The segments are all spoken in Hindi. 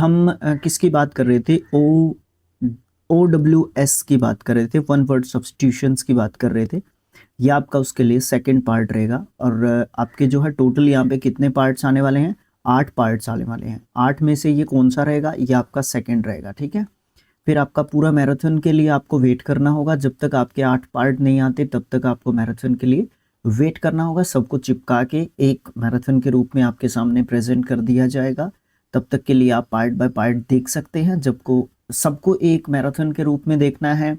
हम किसकी बात कर रहे थे? OWS की बात कर रहे थे, वन वर्ड सब्स्टिट्यूशंस की बात कर रहे थे। ये आपका उसके लिए सेकंड पार्ट रहेगा। और आपके जो है टोटल यहाँ पे कितने पार्ट्स आने वाले हैं? 8 पार्ट्स आने वाले हैं। 8 में से ये कौन सा रहेगा? ये आपका सेकंड रहेगा, ठीक है। फिर आपका पूरा मैराथन के लिए आपको वेट करना होगा। जब तक आपके 8 पार्ट नहीं आते तब तक आपको मैराथन के लिए वेट करना होगा। सबको चिपका के एक मैराथन के रूप में आपके सामने प्रेजेंट कर दिया जाएगा। तब तक के लिए आप पार्ट बाय पार्ट देख सकते हैं। जबको सबको एक मैराथन के रूप में देखना है,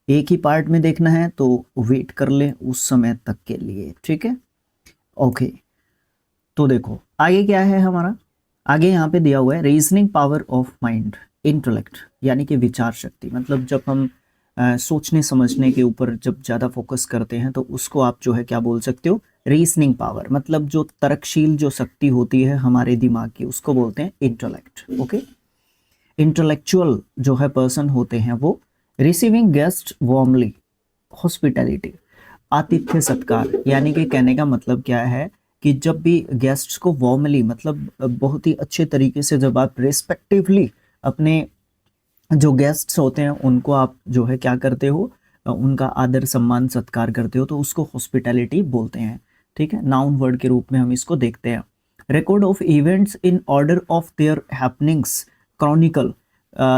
एक ही पार्ट में देखना है, तो वेट कर लें उस समय तक के लिए, ठीक है। ओके, तो देखो आगे क्या है हमारा। आगे यहाँ पे दिया हुआ है reasoning power of mind, intellect, यानी कि विचार शक्ति। मतलब जब हम सोचने समझने के ऊपर जब ज़्यादा फोकस करते हैं तो उसको आप जो है क्या बोल सकते हो? Reasoning power. मतलब जो तर्कशील जो शक्ति होती है हमारे दिमाग की, उसको बोलते हैं इंटेलेक्ट। ओके, इंटेलेक्चुअल जो है पर्सन होते हैं वो रिसीविंग गेस्ट वार्मली, हॉस्पिटैलिटी, आतिथ्य सत्कार। यानी कि कहने का मतलब क्या है कि जब भी गेस्ट्स को वार्मली, मतलब बहुत ही अच्छे तरीके से जब आप रिस्पेक्टिवली अपने जो गेस्ट्स होते हैं उनको आप जो है क्या करते हो? उनका आदर सम्मान सत्कार करते हो, तो उसको हॉस्पिटैलिटी बोलते हैं, ठीक है। नाउन वर्ड के रूप में हम इसको देखते हैं। Record of events in order of their happenings, Chronicle.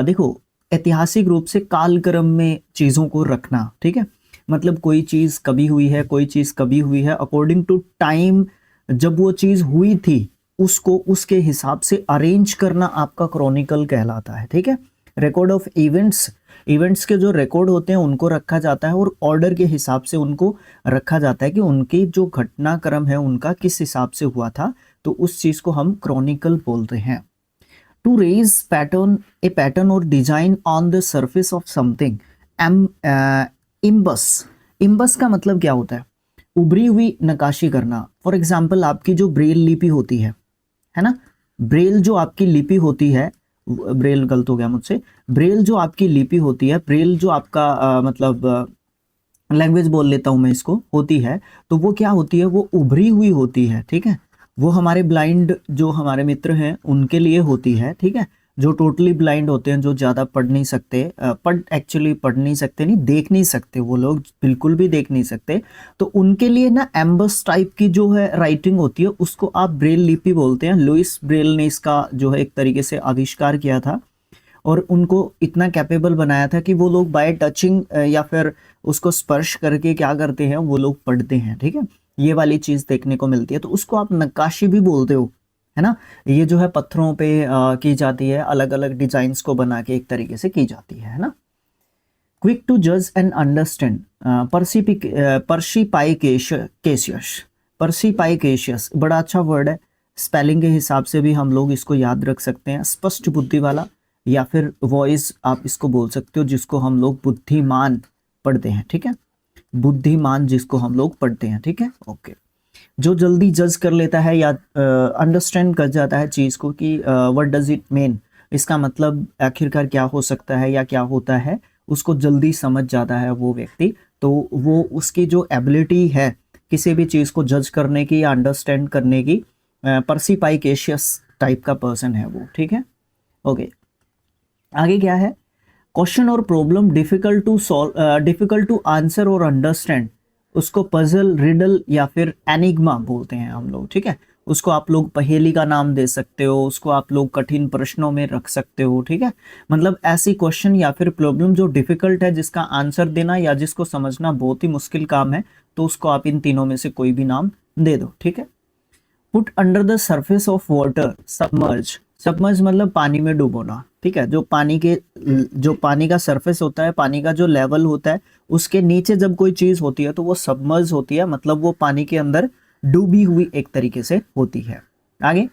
देखो, ऐतिहासिक रूप से कालक्रम में चीज़ों को रखना, ठीक है। मतलब कोई चीज़ कभी हुई है, कोई चीज़ कभी हुई है, अकॉर्डिंग टू टाइम जब वो चीज़ हुई थी उसको उसके हिसाब से अरेंज करना आपका क्रॉनिकल कहलाता है, ठीक है। रिकॉर्ड ऑफ इवेंट्स, इवेंट्स के जो रिकॉर्ड होते हैं उनको रखा जाता है और ऑर्डर के हिसाब से उनको रखा जाता है कि उनकी जो घटनाक्रम है उनका किस हिसाब से हुआ था, तो उस चीज़ को हम क्रॉनिकल बोलते हैं। To raise pattern, a pattern और design on the surface of something, emboss. Emboss का मतलब क्या होता है? उभरी हुई नक्काशी करना। फॉर एग्जाम्पल आपकी जो ब्रेल लिपि होती है ना, ब्रेल जो आपकी लिपि होती है, ब्रेल गलत हो गया मुझसे, ब्रेल जो आपकी लिपि होती है, ब्रेल जो आपका मतलब लैंग्वेज बोल लेता हूँ मैं इसको, होती है, तो वो क्या होती है? वो उभरी हुई होती है, ठीक है। वो हमारे ब्लाइंड जो हमारे मित्र हैं उनके लिए होती है, ठीक है। जो टोटली ब्लाइंड होते हैं, जो ज़्यादा पढ़ नहीं सकते, एक्चुअली पढ़ नहीं सकते, नहीं देख नहीं सकते, वो लोग बिल्कुल भी देख नहीं सकते, तो उनके लिए ना एम्बस टाइप की जो है राइटिंग होती है उसको आप ब्रेल लिपि बोलते हैं। लुइस ब्रेल ने इसका जो है एक तरीके से आविष्कार किया था और उनको इतना कैपेबल बनाया था कि वो लोग बाय टचिंग या फिर उसको स्पर्श करके क्या करते हैं, वो लोग पढ़ते हैं, ठीक है। ये वाली चीज़ देखने को मिलती है, तो उसको आप नक्काशी भी बोलते हो, है ना। ये जो है पत्थरों पे की जाती है, अलग अलग डिजाइन्स को बना के एक तरीके से की जाती है ना। क्विक टू जज एंड अंडरस्टैंड, पर्सिपाइकेशियस, पर्सिपाइकेशियस बड़ा अच्छा वर्ड है। स्पेलिंग के हिसाब से भी हम लोग इसको याद रख सकते हैं। स्पष्ट बुद्धि वाला, या फिर वॉइस आप इसको बोल सकते हो, जिसको हम लोग बुद्धिमान पढ़ते हैं, ठीक है। बुद्धिमान जिसको हम लोग पढ़ते हैं, ठीक है। ओके, जो जल्दी जज कर लेता है या अंडरस्टैंड कर जाता है चीज़ को कि व्हाट डज इट मीन, इसका मतलब आखिरकार क्या हो सकता है या क्या होता है, उसको जल्दी समझ जाता है वो व्यक्ति, तो वो उसकी जो एबिलिटी है किसी भी चीज़ को जज करने की या अंडरस्टैंड करने की, पर्सिपाइकेशियस टाइप का पर्सन है वो, ठीक है। ओके, आगे क्या है? क्वेश्चन और problem difficult to solve, difficult to answer और अंडरस्टैंड, उसको पजल, रिडल या फिर एनिग्मा बोलते हैं हम लोग, ठीक है। उसको आप लोग पहेली का नाम दे सकते हो, उसको आप लोग कठिन प्रश्नों में रख सकते हो, ठीक है। मतलब ऐसी क्वेश्चन या फिर प्रॉब्लम जो डिफिकल्ट है, जिसका आंसर देना या जिसको समझना बहुत ही मुश्किल काम है, तो उसको आप इन तीनों में से कोई भी नाम दे दो, ठीक है। Put under the surface of water, submerge. Submerge मतलब पानी में डुबोना, ठीक है। जो पानी का सरफेस होता है, पानी का जो लेवल होता है, उसके नीचे जब कोई चीज होती है तो वो सबमर्ज होती है, मतलब वो पानी के अंदर डूबी हुई एक तरीके से होती है। आगे,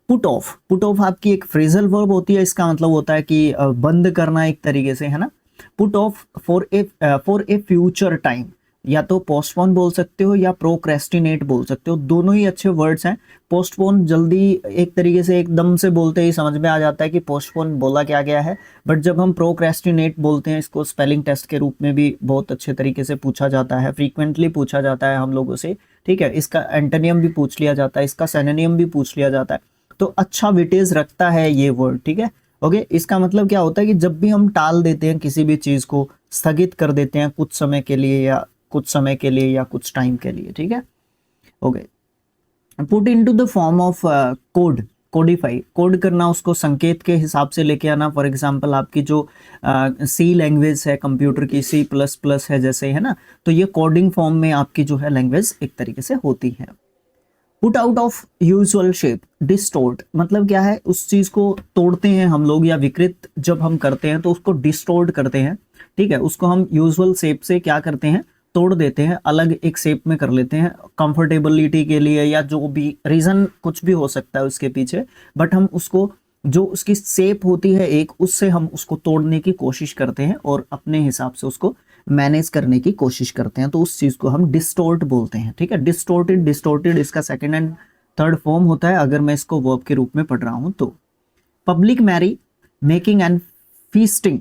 पुट ऑफ। पुट ऑफ आपकी एक फ्रेजल वर्ब होती है, इसका मतलब होता है कि बंद करना एक तरीके से, है ना। Put off for a future time, या तो पोस्टपोन बोल सकते हो या प्रोक्रेस्टिनेट बोल सकते हो, दोनों ही अच्छे वर्ड्स हैं। पोस्टपोन जल्दी एक तरीके से एकदम से बोलते ही समझ में आ जाता है कि पोस्टपोन बोला क्या गया है, बट जब हम प्रोक्रेस्टिनेट बोलते हैं, इसको स्पेलिंग टेस्ट के रूप में भी बहुत अच्छे तरीके से पूछा जाता है, फ्रीक्वेंटली पूछा जाता है हम लोगों से, ठीक है। इसका एंटोनियम भी पूछ लिया जाता है, इसका सिनोनियम भी पूछ लिया जाता है। तो अच्छा वेटेज रखता है ये वर्ड, ठीक है। ओके, इसका मतलब क्या होता है कि जब भी हम टाल देते हैं किसी भी चीज को, स्थगित कर देते हैं कुछ समय के लिए या कुछ समय के लिए या कुछ टाइम के लिए, ठीक है। Okay, put into the form of code, Codify, code करना, उसको संकेत के हिसाब से लेके आना। फॉर एग्जांपल आपकी जो सी लैंग्वेज है कंप्यूटर की, सी प्लस प्लस है जैसे, है ना, तो ये कोडिंग फॉर्म में आपकी जो है लैंग्वेज एक तरीके से होती है। Put out of usual shape, distort, मतलब क्या है, उस चीज को तोड़ते हैं हम लोग या विकृत जब हम करते हैं तो उसको डिस्टोर्ट करते हैं, ठीक है। उसको हम यूजुअल शेप से क्या करते हैं, तोड़ देते हैं, अलग एक शेप में कर लेते हैं कंफर्टेबिलिटी के लिए, या जो भी रीजन कुछ भी हो सकता है उसके पीछे, बट हम उसको, जो उसकी शेप होती है एक, उससे हम उसको तोड़ने की कोशिश करते हैं और अपने हिसाब से उसको मैनेज करने की कोशिश करते हैं, तो उस चीज को हम डिस्टोर्ट बोलते हैं, ठीक है। डिस्टोर्टेड, डिस्टोर्टेड इसका सेकंड एंड थर्ड फॉर्म होता है अगर मैं इसको वर्ब के रूप में पढ़ रहा हूं तो। Public merry making and feasting,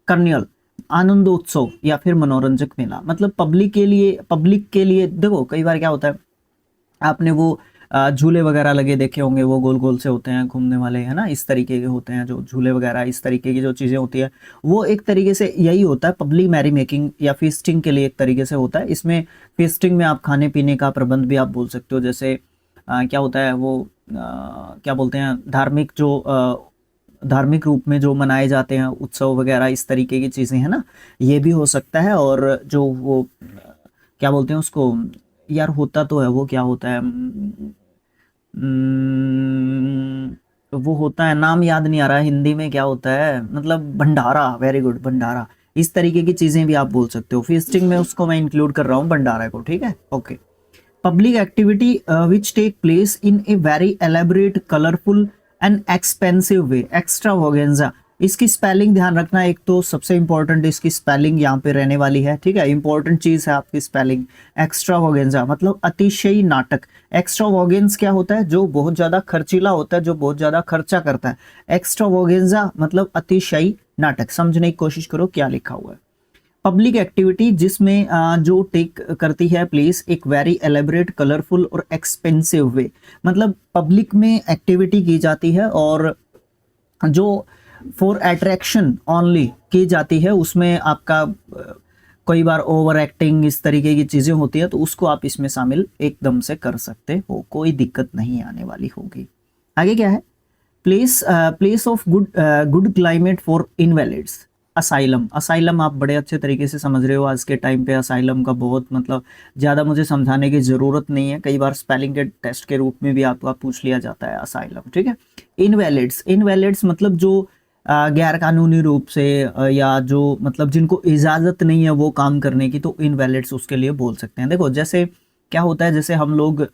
carnival, आनंदोत्सव या फिर मनोरंजक मेला, मतलब पब्लिक के लिए देखो कई बार क्या होता है, आपने वो झूले वगैरह लगे देखे होंगे, वो गोल गोल से होते हैं घूमने वाले, है ना, इस तरीके के होते हैं जो झूले वगैरह, इस तरीके की जो चीज़ें होती है, वो एक तरीके से यही होता है पब्लिक मैरी मेकिंग या फीस्टिंग के लिए एक तरीके से होता है। इसमें फीस्टिंग में आप खाने पीने का प्रबंध भी आप बोल सकते हो, जैसे क्या होता है वो क्या बोलते हैं, धार्मिक रूप में जो मनाए जाते हैं उत्सव वगैरह, इस तरीके की चीज़ें, है ना, ये भी हो सकता है। और जो वो क्या बोलते हैं उसको, यार होता तो है वो, क्या होता है, वो होता है, नाम याद नहीं आ रहा है हिंदी में, क्या होता है, मतलब भंडारा, वेरी गुड, भंडारा, इस तरीके की चीजें भी आप बोल सकते हो। फीस्टिंग में उसको मैं इंक्लूड कर रहा हूँ भंडारा को, ठीक है। Okay, public activity which take place in a very elaborate, colourful and expensive way, extravaganza, इसकी स्पेलिंग ध्यान रखना, एक तो सबसे इंपॉर्टेंट इसकी स्पेलिंग यहाँ पे रहने वाली है, ठीक है, इंपॉर्टेंट चीज है आपकी स्पेलिंग। एक्स्ट्रावागेंजा मतलब अतिशयी नाटक। एक्स्ट्रावागेंस क्या होता है, जो बहुत ज्यादा खर्चीला होता है, जो बहुत ज्यादा खर्चा करता है। एक्स्ट्रावागेंजा मतलब अतिशयी नाटक। समझने की कोशिश करो क्या लिखा हुआ है। पब्लिक एक्टिविटी जिसमें जो टेक करती है प्लेस एक वेरी एलेबरेट, कलरफुल और एक्सपेंसिव वे, मतलब पब्लिक में एक्टिविटी की जाती है और जो फॉर अट्रैक्शन ओनली की जाती है, उसमें आपका कई बार ओवर एक्टिंग इस तरीके की चीजें होती है, तो उसको आप इसमें शामिल एकदम से कर सकते हो, कोई दिक्कत नहीं आने वाली होगी। आगे क्या है, place of good climate for invalids, asylum. Asylum आप बड़े अच्छे तरीके से समझ रहे हो, आज के टाइम पे असाइलम का बहुत मतलब ज़्यादा मुझे समझाने की ज़रूरत नहीं है, कई बार स्पेलिंग के टेस्ट के रूप में भी आपका पूछ लिया जाता है असाइलम, ठीक है। इनवैलिड्स मतलब जो गैर कानूनी रूप से या जो मतलब जिनको इजाज़त नहीं है वो काम करने की, तो इनवैलिड्स उसके लिए बोल सकते हैं। देखो जैसे क्या होता है, जैसे हम लोग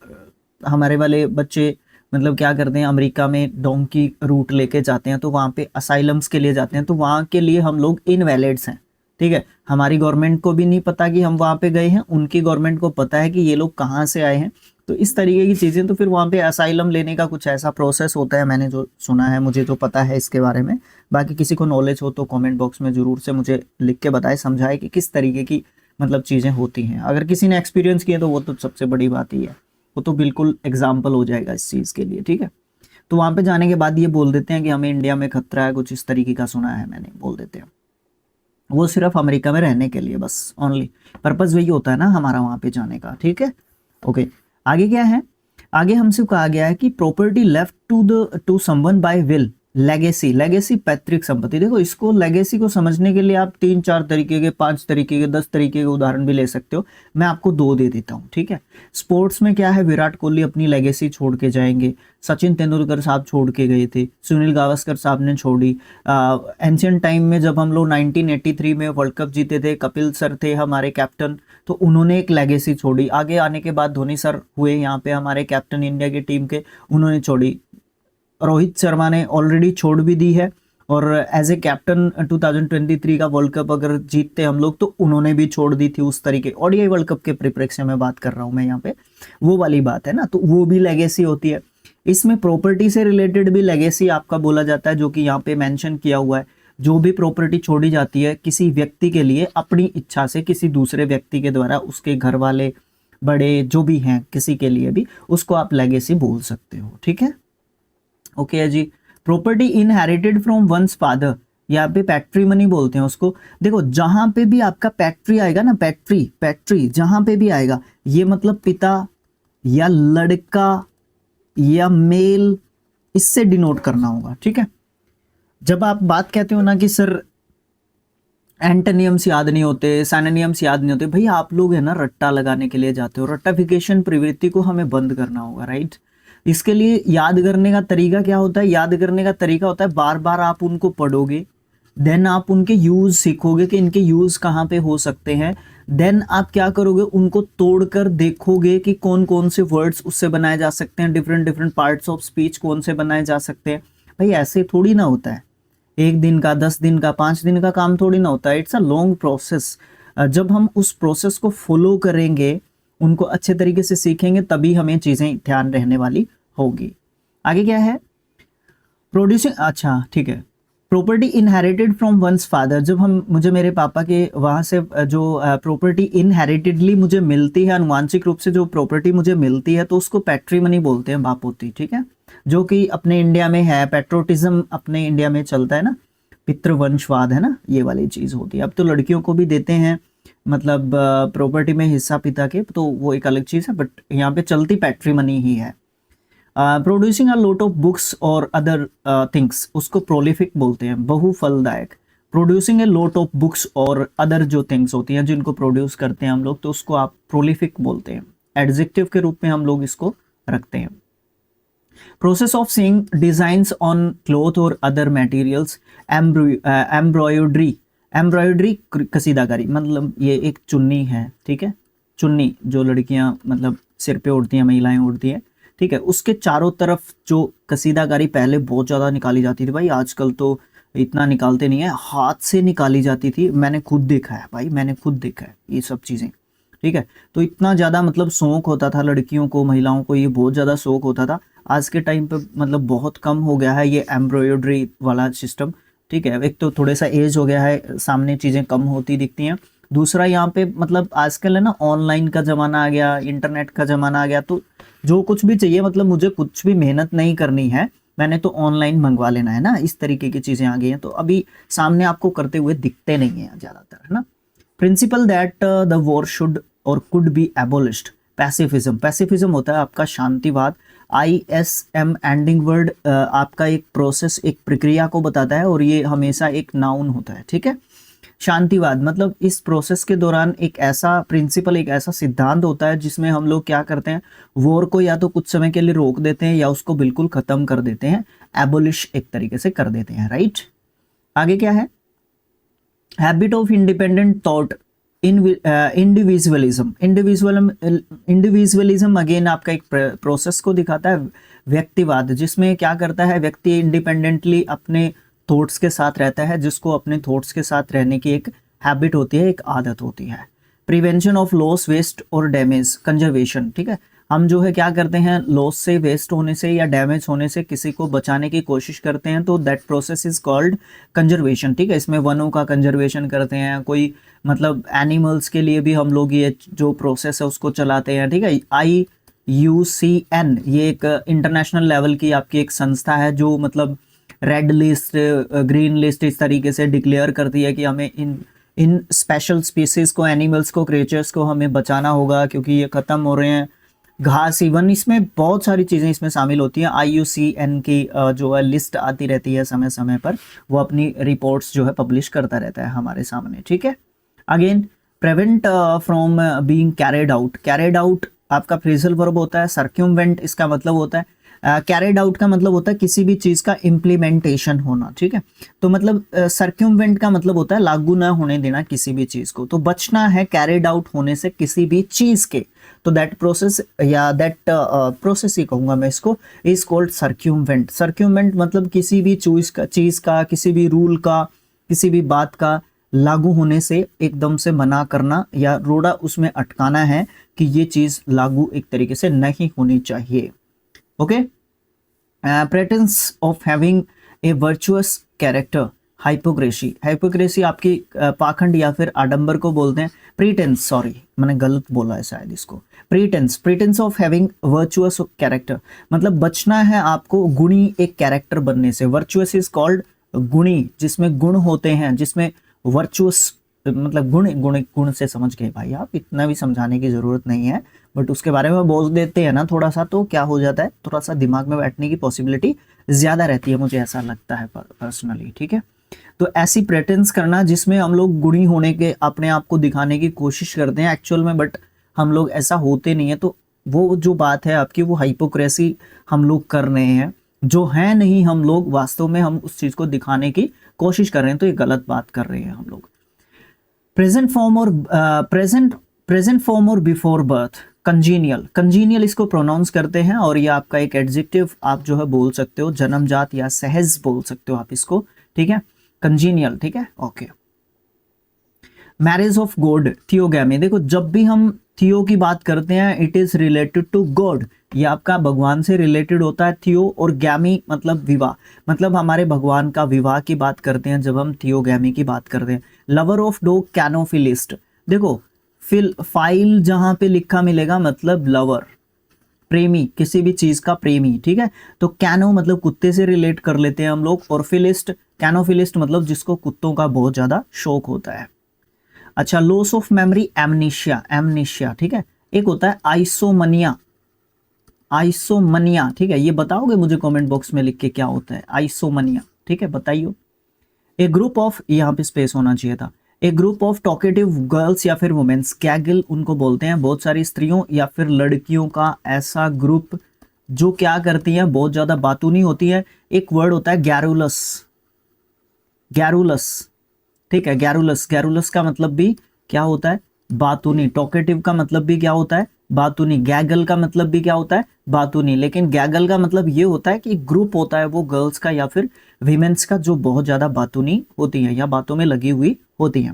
हमारे वाले बच्चे मतलब क्या करते हैं, अमेरिका में डोंकी रूट लेके जाते हैं, तो वहाँ पे असाइलम्स के लिए जाते हैं, तो वहाँ के लिए हम लोग इनवैलिड्स हैं, ठीक है। हमारी गवर्नमेंट को भी नहीं पता कि हम वहाँ पे गए हैं, उनकी गवर्नमेंट को पता है कि ये लोग कहाँ से आए हैं, तो इस तरीके की चीज़ें। तो फिर वहाँ पे असाइलम लेने का कुछ ऐसा प्रोसेस होता है, मैंने जो सुना है, मुझे जो पता है इसके बारे में। बाकी किसी को नॉलेज हो तो कमेंट बॉक्स में ज़रूर से मुझे लिख के बताए, समझाए कि किस तरीके की मतलब चीज़ें होती हैं। अगर किसी ने एक्सपीरियंस किया तो वो तो सबसे बड़ी बात ही है, वो तो बिल्कुल एग्जाम्पल हो जाएगा इस चीज़ के लिए, ठीक है। तो वहाँ पे जाने के बाद ये बोल देते हैं कि हमें इंडिया में खतरा है, कुछ इस तरीके का सुना है मैंने, बोल देते हैं। वो सिर्फ अमेरिका में रहने के लिए बस, ओनली पर्पस वही होता है ना हमारा वहाँ पे जाने का, ठीक है। ओके, आगे क्या है, आगे हमसे कहा गया है कि property left to someone by will, legacy पैतृक संपत्ति। देखो इसको लेगेसी को समझने के लिए आप 3-4 तरीके के, 5 तरीके के, 10 तरीके के उदाहरण भी ले सकते हो, मैं आपको 2 दे देता हूँ, ठीक है। स्पोर्ट्स में क्या है, विराट कोहली अपनी लेगेसी छोड़ के जाएंगे, सचिन तेंदुलकर साहब छोड़ के गए थे, सुनील गावस्कर साहब ने छोड़ी। एंशियंट टाइम में जब हम लोग 1983 में वर्ल्ड कप जीते थे, कपिल सर थे हमारे कैप्टन, तो उन्होंने एक लेगेसी छोड़ी। आगे आने के बाद धोनी सर हुए यहाँ पे हमारे कैप्टन इंडिया की टीम के, उन्होंने छोड़ी। रोहित शर्मा ने ऑलरेडी छोड़ भी दी है, और एज ए कैप्टन 2023 का वर्ल्ड कप अगर जीतते हम लोग, तो उन्होंने भी छोड़ दी थी उस तरीके। ओडीआई वर्ल्ड कप के परिप्रेक्ष्य में बात कर रहा हूँ मैं यहाँ पे, वो वाली बात है ना, तो वो भी लेगेसी होती है। इसमें प्रॉपर्टी से रिलेटेड भी लेगेसी आपका बोला जाता है, जो कि यहाँ पे मेंशन किया हुआ है। जो भी प्रॉपर्टी छोड़ी जाती है किसी व्यक्ति के लिए अपनी इच्छा से, किसी दूसरे व्यक्ति के द्वारा, उसके घर वाले बड़े जो भी हैं किसी के लिए भी, उसको आप लेगेसी बोल सकते हो, ठीक है। ओके है जी। Property inherited from one's father, यहाँ पे पैट्रीमनी बोलते हैं उसको। देखो जहां पे भी आपका पैट्री आएगा ना, पैट्री पैट्री जहां पे भी आएगा, ये मतलब पिता या लड़का या मेल, इससे डिनोट करना होगा, ठीक है। जब आप बात कहते हो ना कि सर एंटोनियम्स याद नहीं होते, सिनोनियम्स याद नहीं होते, भाई आप लोग है ना रट्टा लगाने के लिए जाते हो। रट्टाफिकेशन प्रवृत्ति को हमें बंद करना होगा, राइट। इसके लिए याद करने का तरीका क्या होता है? याद करने का तरीका होता है बार बार आप उनको पढ़ोगे, देन आप उनके यूज सीखोगे कि इनके यूज कहाँ पे हो सकते हैं। देन आप क्या करोगे, उनको तोड़कर देखोगे कि कौन कौन से वर्ड्स उससे बनाए जा सकते हैं, different different parts of speech कौन से बनाए जा सकते हैं। भाई ऐसे थोड़ी ना होता है, 1 दिन का, 10 दिन का, 5 दिन का काम थोड़ी ना होता है। It's a long process. जब हम उस प्रोसेस को फॉलो करेंगे, उनको अच्छे तरीके से सीखेंगे, तभी हमें चीज़ें ध्यान रहने वाली होगी। आगे क्या है? प्रोड्यूसिंग, अच्छा ठीक है। Property inherited from one's father, जब हम मुझे मेरे पापा के वहाँ से जो प्रॉपर्टी इनहेरिटेडली मुझे मिलती है, अनुवांशिक रूप से जो प्रॉपर्टी मुझे मिलती है, तो उसको पैट्रीमनी बोलते हैं, बापोती, ठीक है। जो कि अपने इंडिया में है, पेट्रोटिज्म अपने इंडिया में चलता है ना, पितृवंशवाद है ना, ये वाली चीज़ होती है। अब तो लड़कियों को भी देते हैं मतलब प्रॉपर्टी में हिस्सा पिता के, तो वो एक अलग चीज़ है, बट यहाँ पे चलती पैट्रीमनी ही है। Producing a lot of books और अदर थिंग्स, उसको प्रोलिफिक बोलते हैं, बहुफलदायक। Producing a lot of books और अदर जो थिंग्स होती हैं जिनको प्रोड्यूस करते हैं हम लोग, तो उसको आप प्रोलिफिक बोलते हैं, एडजेक्टिव के रूप में हम लोग इसको रखते हैं। Process of seeing designs on cloth और अदर मटेरियल्स, एम्ब्रॉयडरी, एम्ब्रॉयडरी कसीदाकारी, मतलब ये एक चुन्नी है, ठीक है, चुन्नी जो लड़कियां मतलब सिर पे ओढ़ती हैं, महिलाएं ओढ़ती हैं, ठीक है, उसके चारों तरफ जो कसीदाकारी पहले बहुत ज़्यादा निकाली जाती थी, भाई आजकल तो इतना निकालते नहीं है, हाथ से निकाली जाती थी। मैंने खुद देखा है भाई, मैंने खुद देखा है ये सब चीज़ें, ठीक है। तो इतना ज़्यादा मतलब शौक होता था लड़कियों को, महिलाओं को, ये बहुत ज़्यादा शौक होता था। आज के टाइम पे मतलब बहुत कम हो गया है ये एम्ब्रॉयडरी वाला सिस्टम, ठीक है। एक तो थोड़ा सा एज हो गया है, सामने चीज़ें कम होती दिखती हैं। दूसरा यहाँ पे मतलब आजकल है ना ऑनलाइन का ज़माना आ गया, इंटरनेट का ज़माना आ गया, तो जो कुछ भी चाहिए मतलब मुझे कुछ भी मेहनत नहीं करनी है, मैंने तो ऑनलाइन मंगवा लेना है ना, इस तरीके की चीज़ें आ गई हैं। तो अभी सामने आपको करते हुए दिखते नहीं हैं ज़्यादातर, है ना। Principal that the war should और कुड बी एबोलिश्ड, पैसिफिज्म, पैसिफिज्म होता है आपका शांतिवाद। ISM एंडिंग वर्ड आपका एक प्रोसेस, एक प्रक्रिया को बताता है, और ये हमेशा एक नाउन होता है, ठीक है। शांतिवाद मतलब इस प्रोसेस के दौरान एक ऐसा प्रिंसिपल, एक ऐसा सिद्धांत होता है जिसमें हम लोग क्या करते हैं, वॉर को या तो कुछ समय के लिए रोक देते हैं या उसको बिल्कुल खत्म कर देते हैं, एबोलिश एक तरीके से कर देते हैं, राइट। आगे क्या है? Habit of independent thought, individualism, individualism again आपका एक प्रोसेस को दिखाता है। व्यक्तिवाद, जिसमें क्या करता है व्यक्ति इंडिपेंडेंटली अपने थॉट्स के साथ रहता है, जिसको अपने थॉट्स के साथ रहने की एक हैबिट होती है, एक आदत होती है। प्रिवेंशन ऑफ लॉस, वेस्ट और डैमेज, कंजर्वेशन, ठीक है। हम जो है क्या करते हैं, लॉस से, वेस्ट होने से या डैमेज होने से किसी को बचाने की कोशिश करते हैं, तो that process is called conservation, ठीक है। इसमें वनों का कंजर्वेशन करते हैं, कोई मतलब एनिमल्स के लिए भी हम लोग ये जो प्रोसेस है उसको चलाते हैं, ठीक है। IUCN ये एक इंटरनेशनल लेवल की आपकी एक संस्था है जो मतलब रेड लिस्ट, ग्रीन लिस्ट इस तरीके से डिक्लेयर करती है कि हमें इन स्पेशल स्पीसीज को, एनिमल्स को, क्रिएचर्स को हमें बचाना होगा क्योंकि ये ख़त्म हो रहे हैं। घास, इवन इसमें बहुत सारी चीज़ें इसमें शामिल होती हैं। IUCN की जो है लिस्ट आती रहती है समय समय पर, वो अपनी रिपोर्ट्स जो है पब्लिश करता रहता है हमारे सामने, ठीक है। Again prevent from being carried out, carried out आपका फ्रेजल वर्ब होता है। सर्क्यूमवेंट इसका मतलब होता है, कैरिड आउट का मतलब होता है किसी भी चीज़ का इम्प्लीमेंटेशन होना, ठीक है। तो मतलब सर्क्यूमवेंट का मतलब होता है लागू ना होने देना किसी भी चीज़ को, तो बचना है कैरिड आउट होने से किसी भी चीज़ के, तो दैट प्रोसेस या दैट प्रोसेस ही कहूँगा मैं इसको, इज कॉल्ड सर्क्यूमवेंट। सर्क्यूमवेंट मतलब किसी भी चीज़ का, किसी भी रूल का, किसी भी बात का लागू होने से एकदम से मना करना या रोड़ा उसमें अटकाना है कि ये चीज़ लागू एक तरीके से नहीं होनी चाहिए, okay. Pretence of having a virtuous character, hypocrisy, hypocrisy आपकी पाखंड या फिर आडंबर को बोलते हैं। प्रीटेंस, सॉरी मैंने गलत बोला है शायद इसको। प्रीटेंस, प्रीटेंस ऑफ हैविंग वर्चुअस कैरेक्टर, मतलब बचना है आपको गुणी एक कैरेक्टर बनने से। वर्चुअस इज कॉल्ड गुणी, जिसमें गुण होते हैं, जिसमें वर्चुअस मतलब गुण से समझ गए भाई आप, इतना भी समझाने की जरूरत नहीं है, बट उसके बारे में बोल देते हैं ना थोड़ा सा, तो क्या हो जाता है, थोड़ा सा दिमाग में बैठने की पॉसिबिलिटी ज्यादा रहती है, मुझे ऐसा लगता है पर्सनली, ठीक है। तो ऐसी प्रेटेंस करना जिसमें हम लोग गुणी होने के अपने आप को दिखाने की कोशिश करते हैं एक्चुअल में, बट हम लोग ऐसा होते नहीं है, तो वो जो बात है आपकी वो हाइपोक्रेसी हम लोग कर रहे हैं, जो है नहीं हम लोग वास्तव में हम उस चीज को दिखाने की कोशिश कर रहे हैं, तो ये गलत बात कर रहे हैं हम लोग। प्रेजेंट फॉर्म और बिफोर बर्थ, कंजीनियल, कंजीनियल इसको प्रोनाउंस करते हैं, और ये आपका एक एडजेक्टिव आप जो है बोल सकते हो, जन्मजात या सहज बोल सकते हो आप इसको, ठीक है, कंजीनियल, ठीक है, okay. Marriage of God, theogamy, देखो जब भी हम थियो की बात करते हैं it is related to God, ये आपका भगवान से रिलेटेड होता है थियो, और गैमी मतलब विवाह, मतलब हमारे भगवान का विवाह की बात करते हैं जब हम थियोगैमी की बात करते हैं। लवर ऑफ डॉग, कैनोफिलिस्ट, देखो फाइल जहां पे लिखा मिलेगा मतलब लवर, प्रेमी, किसी भी चीज का प्रेमी, ठीक है। तो कैनो मतलब कुत्ते से रिलेट कर लेते हैं हम लोग, और फिलिस्ट, कैनोफिलिस्ट मतलब जिसको कुत्तों का बहुत ज्यादा शौक होता है। अच्छा, loss of memory, amnesia, amnesia, ठीक है। एक होता है आइसोमनिया, आइसोमनिया, ठीक है, ये बताओगे मुझे कमेंट बॉक्स में लिख के क्या होता है आइसोमनिया, ठीक है, बताइए। ए ग्रुप ऑफ, यहाँ पे स्पेस होना चाहिए था, ए ग्रुप ऑफ टॉकेटिव गर्ल्स या फिर वुमेन्स, गैगल उनको बोलते हैं, बहुत सारी स्त्रियों या फिर लड़कियों का ऐसा ग्रुप जो क्या करती हैं, बहुत ज्यादा बातूनी होती है। एक वर्ड होता है गैरुलस, गैरुलस, ठीक है, गैरुलस, गैरुलस का मतलब भी क्या होता है, बातूनी। टॉकेटिव का मतलब भी क्या होता है, बातूनी। गैगल का मतलब भी क्या होता है, बातूनी। लेकिन गैगल का मतलब ये होता है कि ग्रुप होता है वो गर्ल्स का या फिर वीमेंस का जो बहुत ज्यादा बातूनी होती है या बातों में लगी हुई होती है।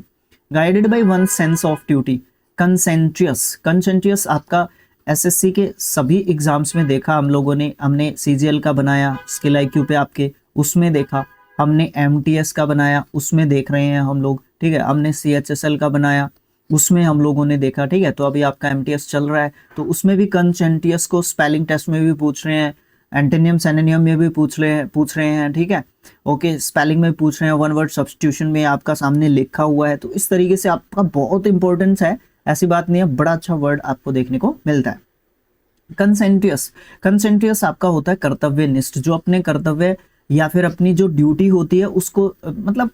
Guided by one sense of duty, conscientious, conscientious आपका एसएससी के सभी एग्जाम्स में देखा हम लोगों ने, हमने सीजीएल का बनाया स्किल आईक्यू पे आपके, उसमें देखा, हमने एमटीएस का बनाया उसमें देख रहे हैं हम लोग, ठीक है, हमने सीएचएसएल का बनाया उसमें हम लोगों ने देखा, ठीक है। तो अभी आपका एमटीएस चल रहा है तो उसमें भी कंसेंट्रियस को स्पेलिंग टेस्ट में भी पूछ रहे हैं, एंटोनियम सिनोनियम में भी पूछ रहे हैं, ठीक है, ओके, स्पेलिंग में पूछ रहे हैं, वन वर्ड सब्स्टिट्यूशन में आपका सामने लिखा हुआ है। तो इस तरीके से आपका बहुत इंपॉर्टेंस है, ऐसी बात नहीं है, बड़ा अच्छा वर्ड आपको देखने को मिलता है। कंसेंट्रियस, कंसेंट्रियस आपका होता है कर्तव्यनिष्ठ, जो अपने कर्तव्य या फिर अपनी जो ड्यूटी होती है उसको मतलब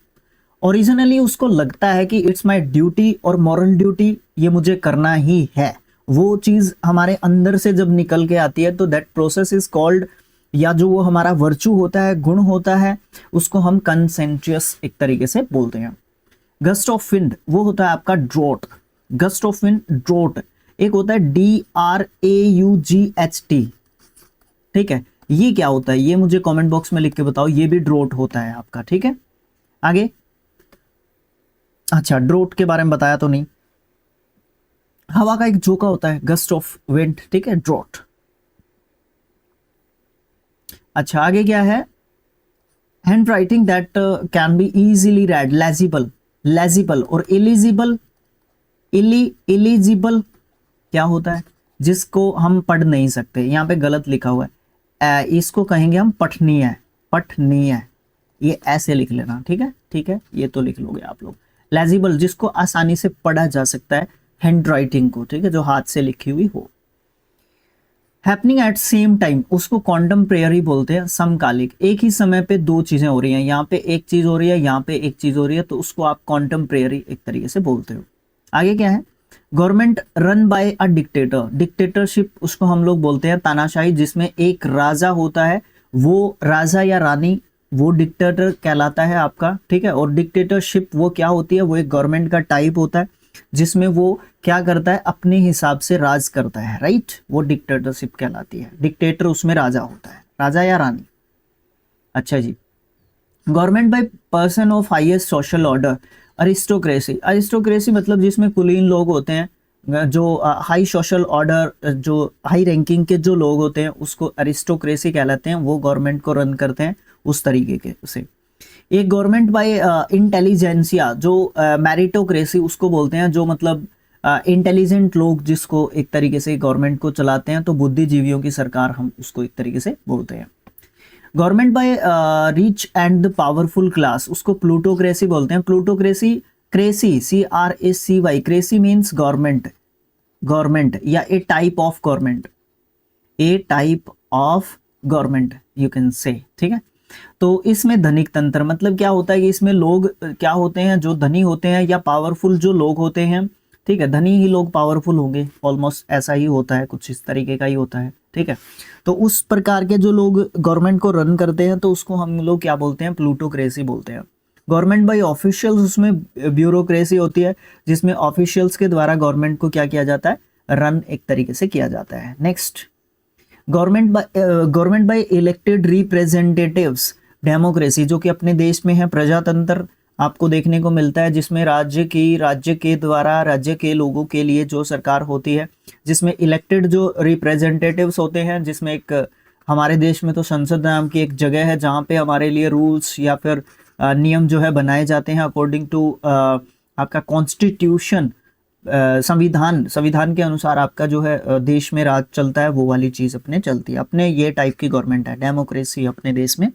ओरिजिनली उसको लगता है कि इट्स माय ड्यूटी और मॉरल ड्यूटी, ये मुझे करना ही है, वो चीज हमारे अंदर से जब निकल के आती है तो दैट प्रोसेस इज कॉल्ड, या जो वो हमारा वर्चू होता है, गुण होता है, उसको हम कंसेंट्रियस एक तरीके से बोलते हैं। गस्ट ऑफ विंड, वो होता है आपका draught, gust of wind, draught. एक होता है DRAUGHT, ठीक है, ये क्या होता है, ये मुझे कमेंट बॉक्स में लिख के बताओ, ये भी ड्रोट होता है आपका, ठीक है। आगे, अच्छा ड्रोट के बारे में बताया तो नहीं, हवा का एक झोंका होता है गस्ट ऑफ विंड, ठीक है, ड्रोट। अच्छा आगे क्या है, hand writing that can be easily red, legible, legible, और इलिजिबल, इलिजिबल क्या होता है, जिसको हम पढ़ नहीं सकते, यहाँ पे गलत लिखा हुआ है, इसको कहेंगे हम पठनीय, पठनीय, ये ऐसे लिख लेना, ठीक है, ठीक है, ये तो लिख लोगे आप लोग। लेजिबल, जिसको आसानी से पढ़ा जा सकता है, हैंड राइटिंग को, ठीक है, जो हाथ से लिखी हुई हो। हैपनिंग एट सेम टाइम, उसको कॉन्टेम्परेरी बोलते हैं, समकालिक, एक ही समय पे दो चीजें हो रही हैं, यहाँ पे एक चीज हो रही है, यहाँ पे एक चीज हो रही है, तो उसको आप कॉन्टेम्परेरी एक तरीके से बोलते हो। आगे क्या है, government run by a dictator, dictatorship उसको हम लोग बोलते हैं तानाशाही, जिसमें एक राजा होता है, वो राजा या रानी वो डिक्टेटर कहलाता है आपका, ठीक है। और डिक्टेटरशिप वो क्या होती है, वो एक गवर्नमेंट का टाइप होता है जिसमें वो क्या करता है, अपने हिसाब से राज करता है, राइट, वो डिक्टेटरशिप कहलाती है। डिक्टेटर उसमें राजा होता है, राजा या रानी। अच्छा जी, government by person of highest social order, aristocracy, aristocracy मतलब जिसमें कुलीन लोग होते हैं, जो हाई सोशल ऑर्डर, जो हाई रैंकिंग के जो लोग होते हैं उसको अरिस्टोक्रेसी कहलाते हैं, वो गवर्नमेंट को रन करते हैं उस तरीके के से। एक गवर्नमेंट बाय इंटेलिजेंसिया, जो मेरिटोक्रेसी उसको बोलते हैं, जो मतलब इंटेलिजेंट लोग जिसको एक तरीके से गवर्नमेंट को चलाते हैं, तो बुद्धिजीवियों की सरकार हम उसको एक तरीके से बोलते हैं। Government by rich and the powerful class उसको प्लूटोक्रेसी बोलते हैं। Plutocracy, cracy, CRACY, cracy means government, government या a type of government, a type of government you can say, ठीक है। तो इसमें धनिक तंत्र मतलब क्या होता है कि इसमें लोग क्या होते हैं, जो धनी होते हैं या पावरफुल जो लोग होते हैं, ठीक है, धनी ही लोग पावरफुल होंगे, ऑलमोस्ट ऐसा ही होता है, कुछ इस तरीके का ही होता है, ठीक है। तो उस प्रकार के जो लोग गवर्नमेंट को रन करते हैं, तो उसको हम लोग क्या बोलते हैं, प्लूटोक्रेसी बोलते हैं। गवर्नमेंट बाय ऑफिशियल्स, उसमें ब्यूरोक्रेसी होती है, जिसमें ऑफिशियल्स के द्वारा गवर्नमेंट को क्या किया जाता है, रन एक तरीके से किया जाता है। Next, government by elected representatives, democracy, जो कि अपने देश में है प्रजातंत्र आपको देखने को मिलता है, जिसमें राज्य के द्वारा राज्य के लोगों के लिए जो सरकार होती है, जिसमें इलेक्टेड जो रिप्रेजेंटेटिव्स होते हैं, जिसमें एक हमारे देश में तो संसद नाम की एक जगह है जहाँ पे हमारे लिए रूल्स या फिर नियम जो है बनाए जाते हैं अकॉर्डिंग टू आपका कॉन्स्टिट्यूशन, संविधान के अनुसार आपका जो है देश में राज चलता है, वो वाली चीज अपने चलती है। अपने ये टाइप की गवर्नमेंट है, डेमोक्रेसी अपने देश में।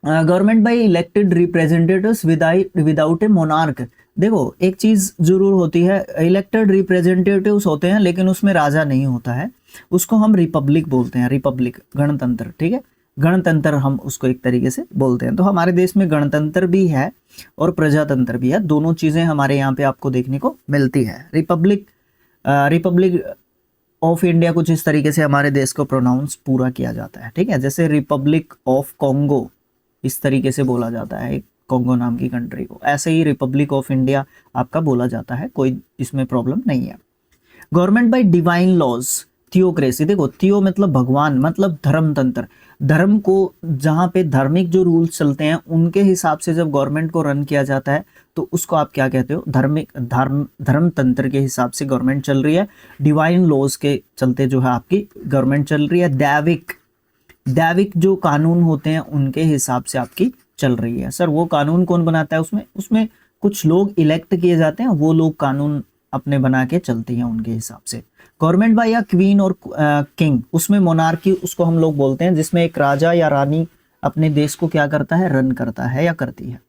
Government by elected representatives without A monarch, देखो एक चीज जरूर होती है, इलेक्टेड रिप्रेजेंटेटिव्स होते हैं लेकिन उसमें राजा नहीं होता है, उसको हम रिपब्लिक बोलते हैं, रिपब्लिक, गणतंत्र, ठीक है, गणतंत्र हम उसको एक तरीके से बोलते हैं। तो हमारे देश में गणतंत्र भी है और प्रजातंत्र भी है, दोनों चीजें हमारे यहाँ पे आपको देखने को मिलती है। रिपब्लिक ऑफ इंडिया कुछ इस तरीके से हमारे देश को प्रोनाउंस पूरा किया जाता है, ठीक है, जैसे रिपब्लिक ऑफ कॉन्गो इस तरीके से बोला जाता है कॉन्गो नाम की कंट्री को, ऐसे ही रिपब्लिक ऑफ इंडिया आपका बोला जाता है, कोई इसमें प्रॉब्लम नहीं है। Government by divine laws, theocracy, देखो थियो मतलब भगवान, मतलब धर्मतंत्र, धर्म को जहाँ पे धार्मिक जो रूल्स चलते हैं उनके हिसाब से जब गवर्नमेंट को रन किया जाता है, तो उसको आप क्या कहते हो, धर्मतंत्र के हिसाब से गवर्नमेंट चल रही है, डिवाइन लॉज के चलते जो है आपकी गवर्नमेंट चल रही है। दैविक जो कानून होते हैं उनके हिसाब से आपकी चल रही है। सर वो कानून कौन बनाता है, उसमें कुछ लोग इलेक्ट किए जाते हैं, वो लोग कानून अपने बना के चलती हैं उनके हिसाब से। गवर्नमेंट बाय या क्वीन और किंग, उसमें मोनार्की उसको हम लोग बोलते हैं, जिसमें एक राजा या रानी अपने देश को क्या करता है, रन करता है या करती है।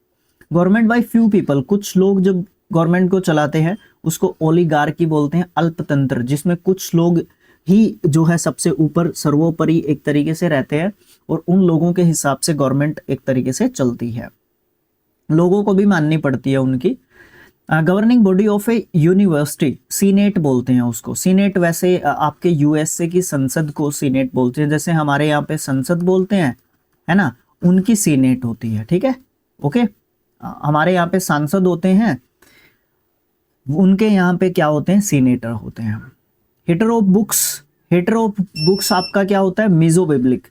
गवर्नमेंट बाय फ्यू पीपल, कुछ लोग जब गवर्नमेंट को चलाते हैं उसको ओलिगार्की बोलते हैं, अल्पतंत्र, जिसमें कुछ लोग ही जो है सबसे ऊपर सर्वोपरि एक तरीके से रहते हैं और उन लोगों के हिसाब से गवर्नमेंट एक तरीके से चलती है, लोगों को भी माननी पड़ती है उनकी। Governing body of A university, senate बोलते हैं उसको, सीनेट वैसे आपके यूएसए की संसद को सीनेट बोलते हैं, जैसे हमारे यहाँ पे संसद बोलते हैं, है ना, उनकी सीनेट होती है, ठीक है, ओके। हमारे यहाँ पे सांसद होते हैं, उनके यहाँ पे क्या होते हैं, सीनेटर होते हैं। हेटर ऑफ बुक्स आपका क्या होता है, मिजो बिब्लिक,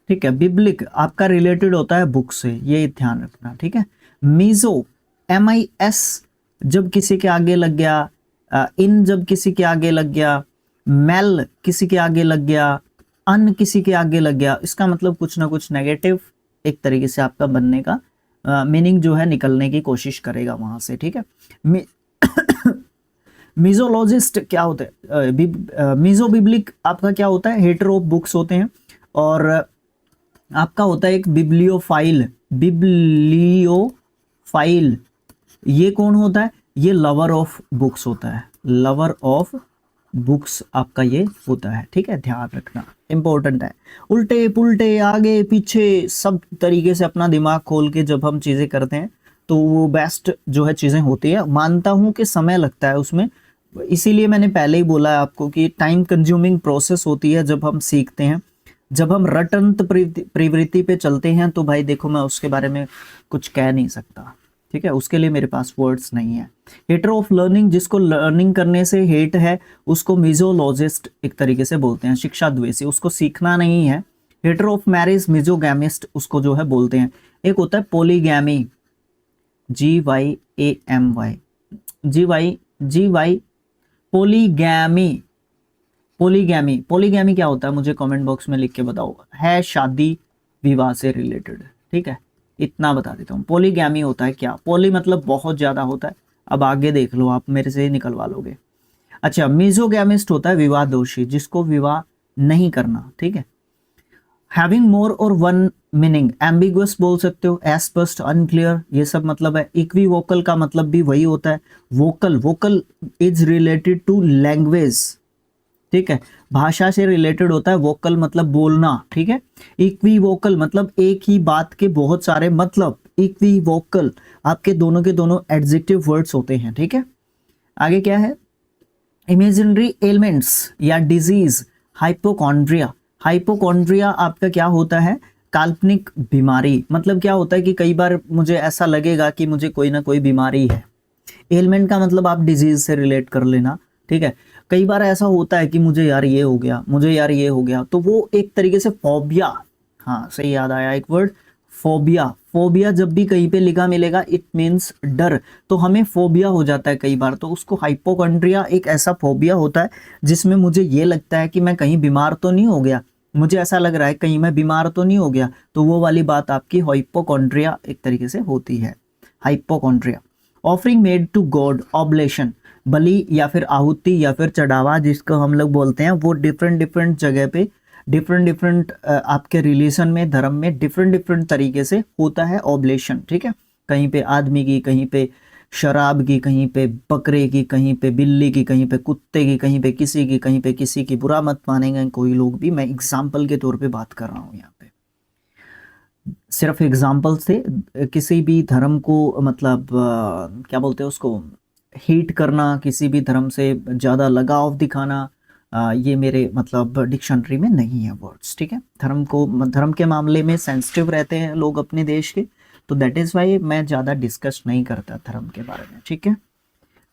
ठीक है, बिब्लिक आपका रिलेटेड होता है बुक से, ये ध्यान रखना, ठीक है। मिजो, MIS जब किसी के आगे लग गया, इन जब किसी के आगे लग गया, मेल किसी के आगे लग गया, अन किसी के आगे लग गया, इसका मतलब कुछ ना कुछ नेगेटिव एक तरीके से आपका बनने का मीनिंग जो है निकलने की कोशिश करेगा वहां से, ठीक है। मिजोलॉजिस्ट क्या होता है, मिजो बिब्लिक आपका क्या होता है, हेटर ऑफ बुक्स होते हैं, और आपका होता है एक बिब्लियोफाइल, ये कौन होता है, ये लवर ऑफ बुक्स होता है, लवर ऑफ बुक्स आपका ये होता है, ठीक है, ध्यान रखना इंपॉर्टेंट है। उल्टे पुल्टे आगे पीछे सब तरीके से अपना दिमाग खोल के जब हम चीजें करते हैं तो वो बेस्ट जो है चीजें होती है। मानता हूं कि समय लगता है उसमें, इसीलिए मैंने पहले ही बोला है आपको कि टाइम कंज्यूमिंग प्रोसेस होती है जब हम सीखते हैं। जब हम रटंत प्रवृत्ति पे चलते हैं तो भाई देखो मैं उसके बारे में कुछ कह नहीं सकता, ठीक है, उसके लिए मेरे पास वर्ड्स नहीं है। हेटर ऑफ लर्निंग, जिसको लर्निंग करने से हेट है उसको मिजोलॉजिस्ट एक तरीके से बोलते हैं, शिक्षा द्वेषी, उसको सीखना नहीं है। हेटर ऑफ मैरिज, मिजोगैमिस्ट उसको जो है बोलते हैं। एक होता है पोलीगैमी, GYAMY, पोलीगैमी क्या होता है मुझे कमेंट बॉक्स में लिख के बताओ। है शादी विवाह से रिलेटेड, ठीक है, इतना बता देता हूँ। पॉलीगैमी होता है क्या? पॉली मतलब बहुत ज़्यादा होता है, अब आगे देख लो, आप मेरे से निकलवा लोगे। अच्छा, मीजोगैमिस्ट होता है विवाह दोषी, जिसको विवाह नहीं करना, ठीक है। हैविंग मोर और वन मीनिंग, एम्बिगुअस बोल सकते हो, अस्पष्ट, अनक्लियर, ये सब मतलब है। इक्विवोकल का मतलब भी वही होता है। Vocal, vocal is related to language, ठीक है, भाषा से रिलेटेड होता है। वोकल मतलब बोलना, ठीक है। इक्विवोकल मतलब एक ही बात के बहुत सारे मतलब। इक्विवोकल आपके दोनों के दोनों एडजेक्टिव वर्ड्स होते हैं, ठीक है। आगे क्या है? इमेजिनरी एलिमेंट्स या डिजीज, हाइपोकॉन्ड्रिया। हाइपोकॉन्ड्रिया आपका क्या होता है? काल्पनिक बीमारी। मतलब क्या होता है कि कई बार मुझे ऐसा लगेगा कि मुझे कोई ना कोई बीमारी है। एलिमेंट का मतलब आप डिजीज से रिलेट कर लेना, ठीक है। कई बार ऐसा होता है कि मुझे यार ये हो गया, मुझे यार ये हो गया, तो वो एक तरीके से फोबिया, हाँ सही याद आया एक वर्ड, फोबिया। फोबिया जब भी कहीं पे लिखा मिलेगा इट मीन्स डर, तो हमें फोबिया हो जाता है कई बार, तो उसको हाइपोकॉन्ड्रिया एक ऐसा फोबिया होता है जिसमें मुझे ये लगता है कि मैं कहीं बीमार तो नहीं हो गया, मुझे ऐसा लग रहा है कहीं मैं बीमार तो नहीं हो गया, तो वो वाली बात आपकी हाइपोकॉन्ड्रिया एक तरीके से होती है, hypochondria. Offering made to god, oblation, बलि या फिर आहुति या फिर चढ़ावा जिसको हम लोग बोलते हैं, वो डिफरेंट डिफरेंट जगह पे डिफरेंट डिफरेंट आपके रिलीजन में, धर्म में डिफरेंट डिफरेंट तरीके से होता है ऑब्लेशन, ठीक है। कहीं पे आदमी की, कहीं पे शराब की, कहीं पे बकरे की, कहीं पे बिल्ली की, कहीं पे कुत्ते की, कहीं पे किसी की, कहीं पे किसी की। बुरा मत मानेंगे कोई लोग भी, मैं एग्जाम्पल के तौर पे बात कर रहा हूँ यहाँ पे, सिर्फ एग्जाम्पल से किसी भी धर्म को मतलब क्या बोलते हैं उसको, हीट करना, किसी भी धर्म से ज़्यादा लगाव दिखाना, ये मेरे मतलब डिक्शनरी में नहीं है वर्ड्स, ठीक है। धर्म के मामले में सेंसिटिव रहते हैं लोग अपने देश के, तो दैट इज़ वाई मैं ज़्यादा डिस्कस नहीं करता धर्म के बारे में, ठीक है।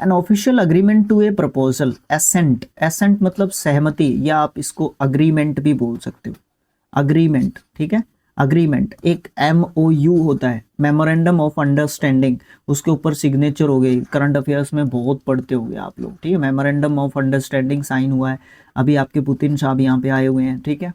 An official agreement to a proposal, assent, assent मतलब सहमति, या आप इसको अग्रीमेंट भी बोल सकते हो, अग्रीमेंट, ठीक है। अग्रीमेंट एक MOU होता है, मेमोरेंडम ऑफ अंडरस्टैंडिंग, उसके ऊपर सिग्नेचर हो गए, करंट अफेयर्स में बहुत पढ़ते होंगे आप लोग, ठीक है। मेमोरेंडम ऑफ अंडरस्टैंडिंग साइन हुआ है, अभी आपके पुतिन साहब यहाँ पे आए हुए हैं, ठीक है।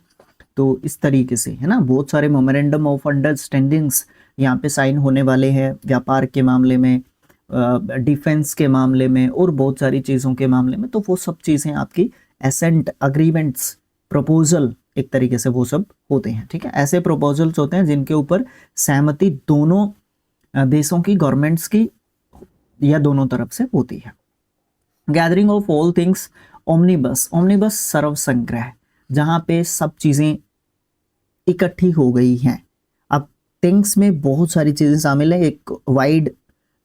तो इस तरीके से है ना, बहुत सारे मेमोरेंडम ऑफ अंडरस्टैंडिंग्स यहाँ पे साइन होने वाले हैं, व्यापार के मामले में, डिफेंस के मामले में, और बहुत सारी चीज़ों के मामले में। तो वो सब चीज़ें आपकी एसेंट, अग्रीमेंट्स, प्रपोजल एक तरीके से वो सब होते हैं, ठीक है। ऐसे प्रपोजल्स होते हैं जिनके ऊपर सहमति दोनों देशों की गवर्नमेंट्स की या दोनों तरफ से होती है। Gathering of all things, omnibus, omnibus सर्व संग्रह, जहाँ पे सब चीज़ें इकट्ठी हो गई हैं। अब थिंग्स में बहुत सारी चीज़ें शामिल है, एक वाइड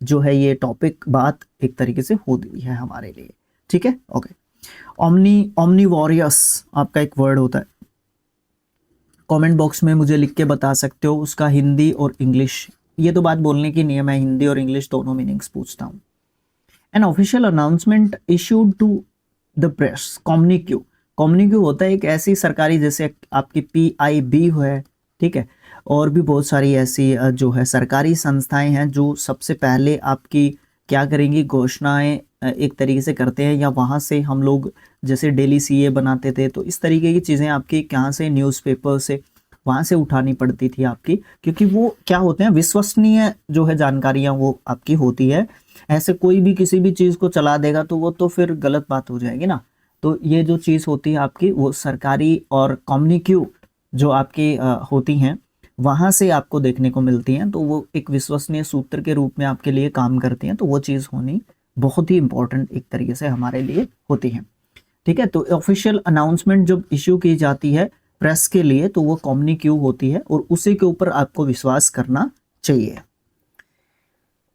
जो है ये टॉपिक बात एक तरीके से होती है हमारे लिए, ठीक है। ओके, ओमनीवोरियस आपका एक वर्ड होता है, कमेंट बॉक्स में मुझे लिख के बता सकते हो उसका हिंदी और इंग्लिश, ये तो बात बोलने की नहीं है, मैं हिंदी और इंग्लिश दोनों मीनिंग्स पूछता हूँ। An official announcement issued to the press, communique, communique होता है एक ऐसी सरकारी, जैसे आपकी PIB है, ठीक है, और भी बहुत सारी ऐसी जो है सरकारी संस्थाएं हैं जो सबसे पहले आपकी क्या करेंगी, घोषणाएं एक तरीके से करते हैं, या वहाँ से हम लोग जैसे डेली CA बनाते थे, तो इस तरीके की चीज़ें आपकी कहाँ से, न्यूज़पेपर से, वहाँ से उठानी पड़ती थी आपकी, क्योंकि वो क्या होते हैं, विश्वसनीय जो है जानकारियाँ वो आपकी होती है। ऐसे कोई भी किसी भी चीज़ को चला देगा तो वो तो फिर गलत बात हो जाएगी ना। तो ये जो चीज़ होती है आपकी, वो सरकारी और कम्युनिक्यू जो आपकी होती हैं, वहाँ से आपको देखने को मिलती हैं, तो वो एक विश्वसनीय सूत्र के रूप में आपके लिए काम करती हैं, तो वो चीज़ होनी बहुत ही इंपॉर्टेंट एक तरीके से हमारे लिए होती है, ठीक है। तो ऑफिशियल अनाउंसमेंट जब इश्यू की जाती है प्रेस के लिए, तो वो कम्युनिक्यू होती है, और उसी के ऊपर आपको विश्वास करना चाहिए।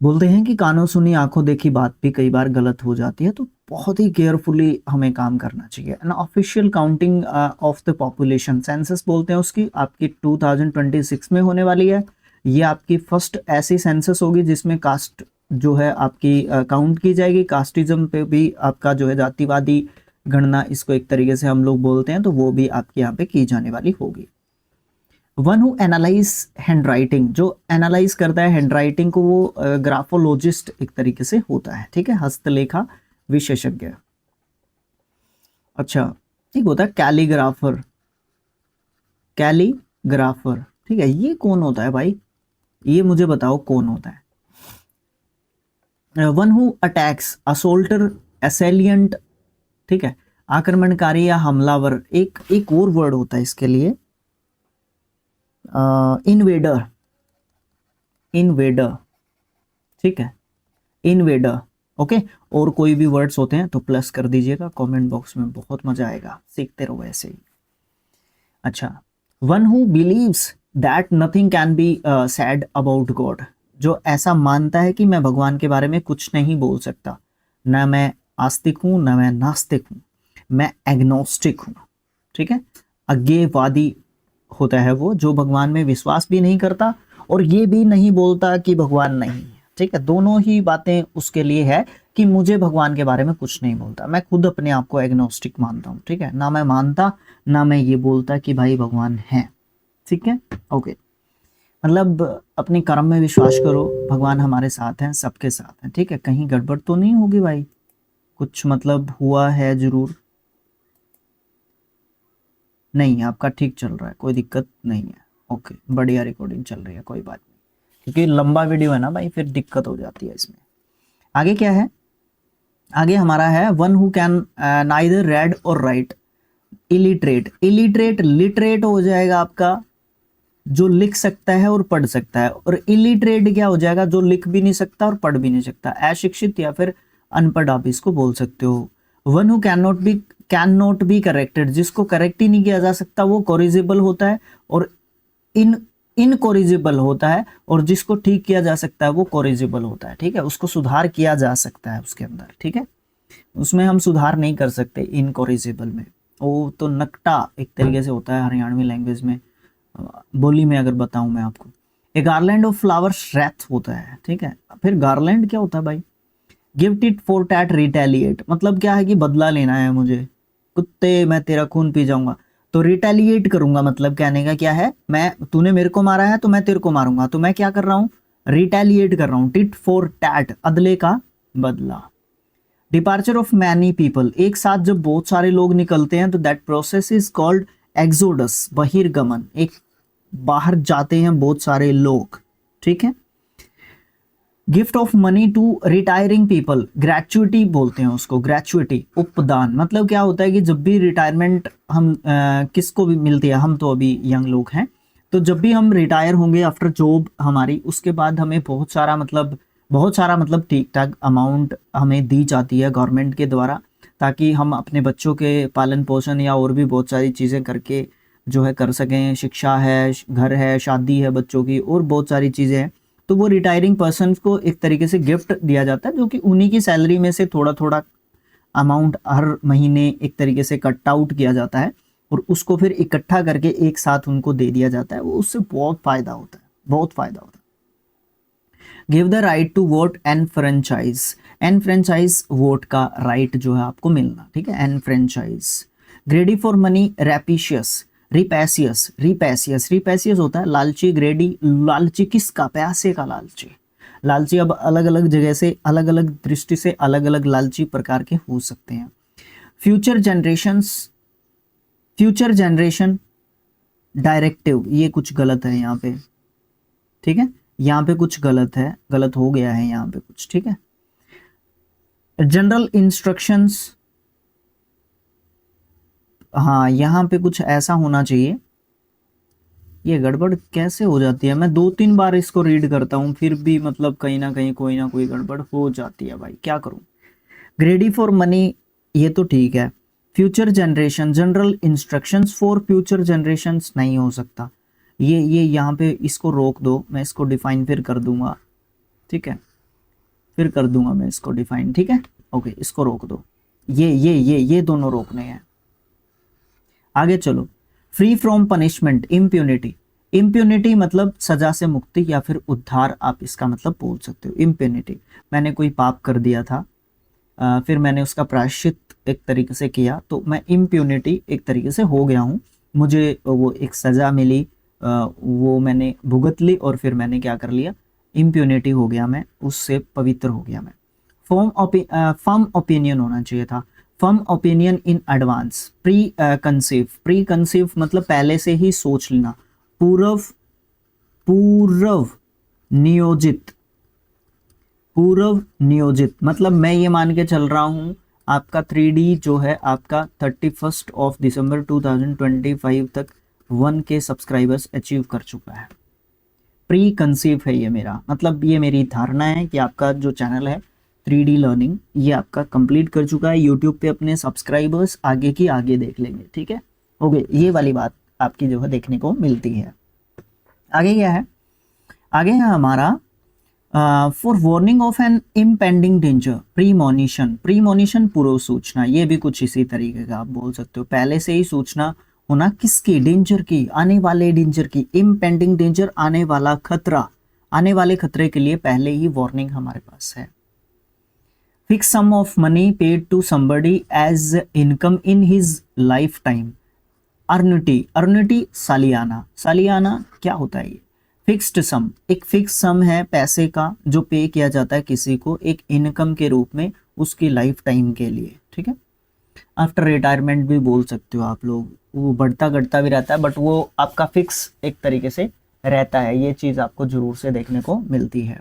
बोलते हैं कि कानों सुनी आंखों देखी बात भी कई बार गलत हो जाती है, तो बहुत ही केयरफुली हमें काम करना चाहिए। An official counting of the population, census बोलते हैं उसकी, आपकी 2026 में होने वाली है। ये आपकी फर्स्ट ऐसी सेंसस होगी जिसमें कास्ट जो है आपकी काउंट की जाएगी। कास्टिज्म पे भी आपका जो है जातिवादी गणना, इसको एक तरीके से हम लोग बोलते हैं, तो वो भी आपके यहाँ पे की जाने वाली होगी। One who analyse hand writing, जो एनालाइज करता है हैंड राइटिंग को, वो ग्राफोलॉजिस्ट एक तरीके से होता है, ठीक है, हस्तलेखा विशेषज्ञ। अच्छा, एक होता है कैलीग्राफर, कैलीग्राफर, ठीक है, ये कौन होता है भाई, ये मुझे बताओ कौन होता है। वन हु अटैक्स, असोल्टर, असेलियंट, ठीक है, आक्रमणकारी या हमलावर। एक और वर्ड होता है इसके लिए, इन्वेडर, इन्वेडर, ठीक है, इन्वेडर। ओके, और कोई भी वर्ड्स होते हैं तो प्लस कर दीजिएगा कमेंट बॉक्स में, बहुत मजा आएगा, सीखते रहो ऐसे ही। अच्छा, one who believes that nothing can be sad about God, जो ऐसा मानता है कि मैं भगवान के बारे में कुछ नहीं बोल सकता, ना मैं आस्तिक हूं ना मैं नास्तिक हूं, मैं एग्नोस्टिक हूं, ठीक है। अज्ञेयवादी होता है वो, जो भगवान में विश्वास भी नहीं करता और ये भी नहीं बोलता कि भगवान नहीं है, ठीक है। दोनों ही बातें उसके लिए है कि मुझे भगवान के बारे में कुछ नहीं बोलता, मैं खुद अपने आप को एग्नोस्टिक मानता हूँ, ठीक है, ना मैं मानता ना मैं ये बोलता कि भाई भगवान है, ठीक है। ओके, मतलब अपने कर्म में विश्वास करो, भगवान हमारे साथ हैं, सबके साथ हैं, ठीक है, कहीं गड़बड़ तो नहीं होगी भाई, कुछ मतलब हुआ है जरूर नहीं, आपका ठीक चल रहा है, कोई दिक्कत नहीं है। ओके, बढ़िया रिकॉर्डिंग चल रही है, कोई बात नहीं, क्योंकि लंबा वीडियो है ना भाई, फिर दिक्कत हो जाती है इसमें। आगे क्या है, आगे हमारा है one who can neither red और राइट, इलिटरेट। इलिटरेट, लिटरेट हो जाएगा आपका जो लिख सकता है और पढ़ सकता है, और इलिटरेट क्या हो जाएगा, जो लिख भी नहीं सकता और पढ़ भी नहीं सकता, अशिक्षित या फिर अनपढ़ आप इसको बोल सकते हो। One who can not be corrected, जिसको करेक्ट ही नहीं किया जा सकता वो कोरिजिबल होता है, और इनकोरिजिबल होता है, और जिसको ठीक किया जा सकता है वो कोरिजिबल होता है, ठीक है, उसको सुधार किया जा सकता है उसके अंदर, ठीक है, उसमें हम सुधार नहीं कर सकते इनकोरिजिबल में, वो तो नकटा एक तरीके से होता है हरियाणवी लैंग्वेज में, बोली में अगर बताऊं मैं आपको। ए गार्लैंड ऑफ फ्लावर्स रेथ होता है, ठीक है। फिर गार्लैंड क्या होता है भाई, gift it for tat retaliate, मतलब क्या है कि बदला लेना है मुझे, कुत्ते मैं तेरा खून पी जाऊंगा, तो रिटेलिएट करूंगा, मतलब कहने का क्या है, मैं तूने मेरे को मारा है तो मैं तेरे को मारूंगा, तो मैं क्या कर रहा हूं, रिटेलिएट कर रहा हूं, टिट फॉर टैट, अदले का बदला। डिपार्चर ऑफ मैनी पीपल, एक साथ जब बहुत सारे लोग निकलते हैं तो that process is called exodus, बहिर्गमन, एक बाहर जाते हैं बहुत सारे लोग, ठीक है। Gift of money to retiring people, gratuity बोलते हैं उसको, ग्रेचुइटी, उपदान, मतलब क्या होता है कि जब भी रिटायरमेंट हम किसको भी मिलती है, हम तो अभी यंग लोग हैं, तो जब भी हम रिटायर होंगे आफ्टर जॉब हमारी, उसके बाद हमें बहुत सारा मतलब ठीक ठाक अमाउंट हमें दी जाती है गवर्नमेंट के द्वारा, ताकि हम अपने बच्चों के पालन पोषण या और भी बहुत सारी चीज़ें करके जो है कर सकें, शिक्षा है, घर है, शादी है बच्चों की, और बहुत सारी चीज़ें हैं, तो वो रिटायरिंग पर्सन को एक तरीके से गिफ्ट दिया जाता है, जो कि उन्हीं की सैलरी में से थोड़ा थोड़ा अमाउंट हर महीने एक तरीके से कट आउट किया जाता है, और उसको फिर इकट्ठा करके एक साथ उनको दे दिया जाता है, वो उससे बहुत फायदा होता है, बहुत फायदा होता है। Give the right to vote enfranchise, enfranchise vote का राइट जो है आपको मिलना, ठीक है, enfranchise. Greedy for money, rapacious, rapacious, rapacious, rapacious होता है लालची, ग्रेडी लालची किसका, पैसे का लालची, लालची अब अलग अलग जगह से अलग अलग दृष्टि से अलग अलग लालची प्रकार के हो सकते हैं। Future generations, future generation directive, ये कुछ गलत है यहाँ पे, ठीक है, यहाँ पे कुछ गलत है, गलत हो गया है यहाँ पे कुछ, ठीक है। जनरल इंस्ट्रक्शंस, हाँ यहाँ पे कुछ ऐसा होना चाहिए, ये गड़बड़ कैसे हो जाती है, मैं 2-3 बार इसको रीड करता हूँ फिर भी मतलब कहीं ना कहीं कोई ना कोई गड़बड़ हो जाती है भाई, क्या करूँ। ग्रेडी फॉर मनी, ये तो ठीक है। Future generation, general instructions for future generations नहीं हो सकता, ये यहाँ पे इसको रोक दो, मैं इसको डिफाइन फिर कर दूंगा, ठीक है, फिर कर दूंगा मैं इसको डिफाइन, ठीक है। ओके, इसको रोक दो, ये दोनों रोकने हैं। आगे चलो, free from punishment, impunity, impunity मतलब सजा से मुक्ति या फिर उद्धार, आप इसका मतलब बोल सकते हो इम्प्यूनिटी। मैंने कोई पाप कर दिया था, फिर मैंने उसका प्रायश्चित एक तरीके से किया, तो मैं इम्प्यूनिटी एक तरीके से हो गया हूँ, मुझे वो एक सज़ा मिली, वो मैंने भुगत ली, और फिर मैंने क्या कर लिया, इम्प्यूनिटी हो गया, मैं उससे पवित्र हो गया मैं। फर्म ओपिनियन होना चाहिए था, firm opinion in advance, pre conceive, pre conceive मतलब पहले से ही सोच लेना, पूर्व पूर्व नियोजित, पूर्व नियोजित मतलब मैं ये मान के चल रहा हूं आपका 3D जो है आपका 31 दिसंबर 2025 तक 1K सब्सक्राइबर्स अचीव कर चुका है। प्री कंसीव है ये मेरा, मतलब ये मेरी धारणा है कि आपका जो चैनल है 3D लर्निंग ये आपका कंप्लीट कर चुका है। यूट्यूब पे अपने सब्सक्राइबर्स आगे की आगे देख लेंगे, ठीक है। ओके, ये वाली बात आपकी जो है देखने को मिलती है। आगे क्या है, आगे है हमारा forewarning of an impending danger, premonition, premonition पूर्व सूचना, ये भी कुछ इसी तरीके का आप बोल सकते हो, पहले से ही सूचना होना किसकी, डेंजर की, आने वाले डेंजर की, इम्पेंडिंग डेंजर आने वाला खतरा, आने वाले खतरे के लिए पहले ही वार्निंग हमारे पास है। Fix sum of money paid to somebody as income in his life time, annuity, annuity सालियाना, सालियाना क्या होता है ये, फिक्स्ड सम, एक फिक्स सम है पैसे का जो पे किया जाता है किसी को एक इनकम के रूप में उसकी लाइफ टाइम के लिए, ठीक है। आफ्टर रिटायरमेंट भी बोल सकते हो आप लोग, वो बढ़ता घटता भी रहता है बट वो आपका फिक्स एक तरीके से रहता है, ये चीज आपको जरूर से देखने को मिलती है।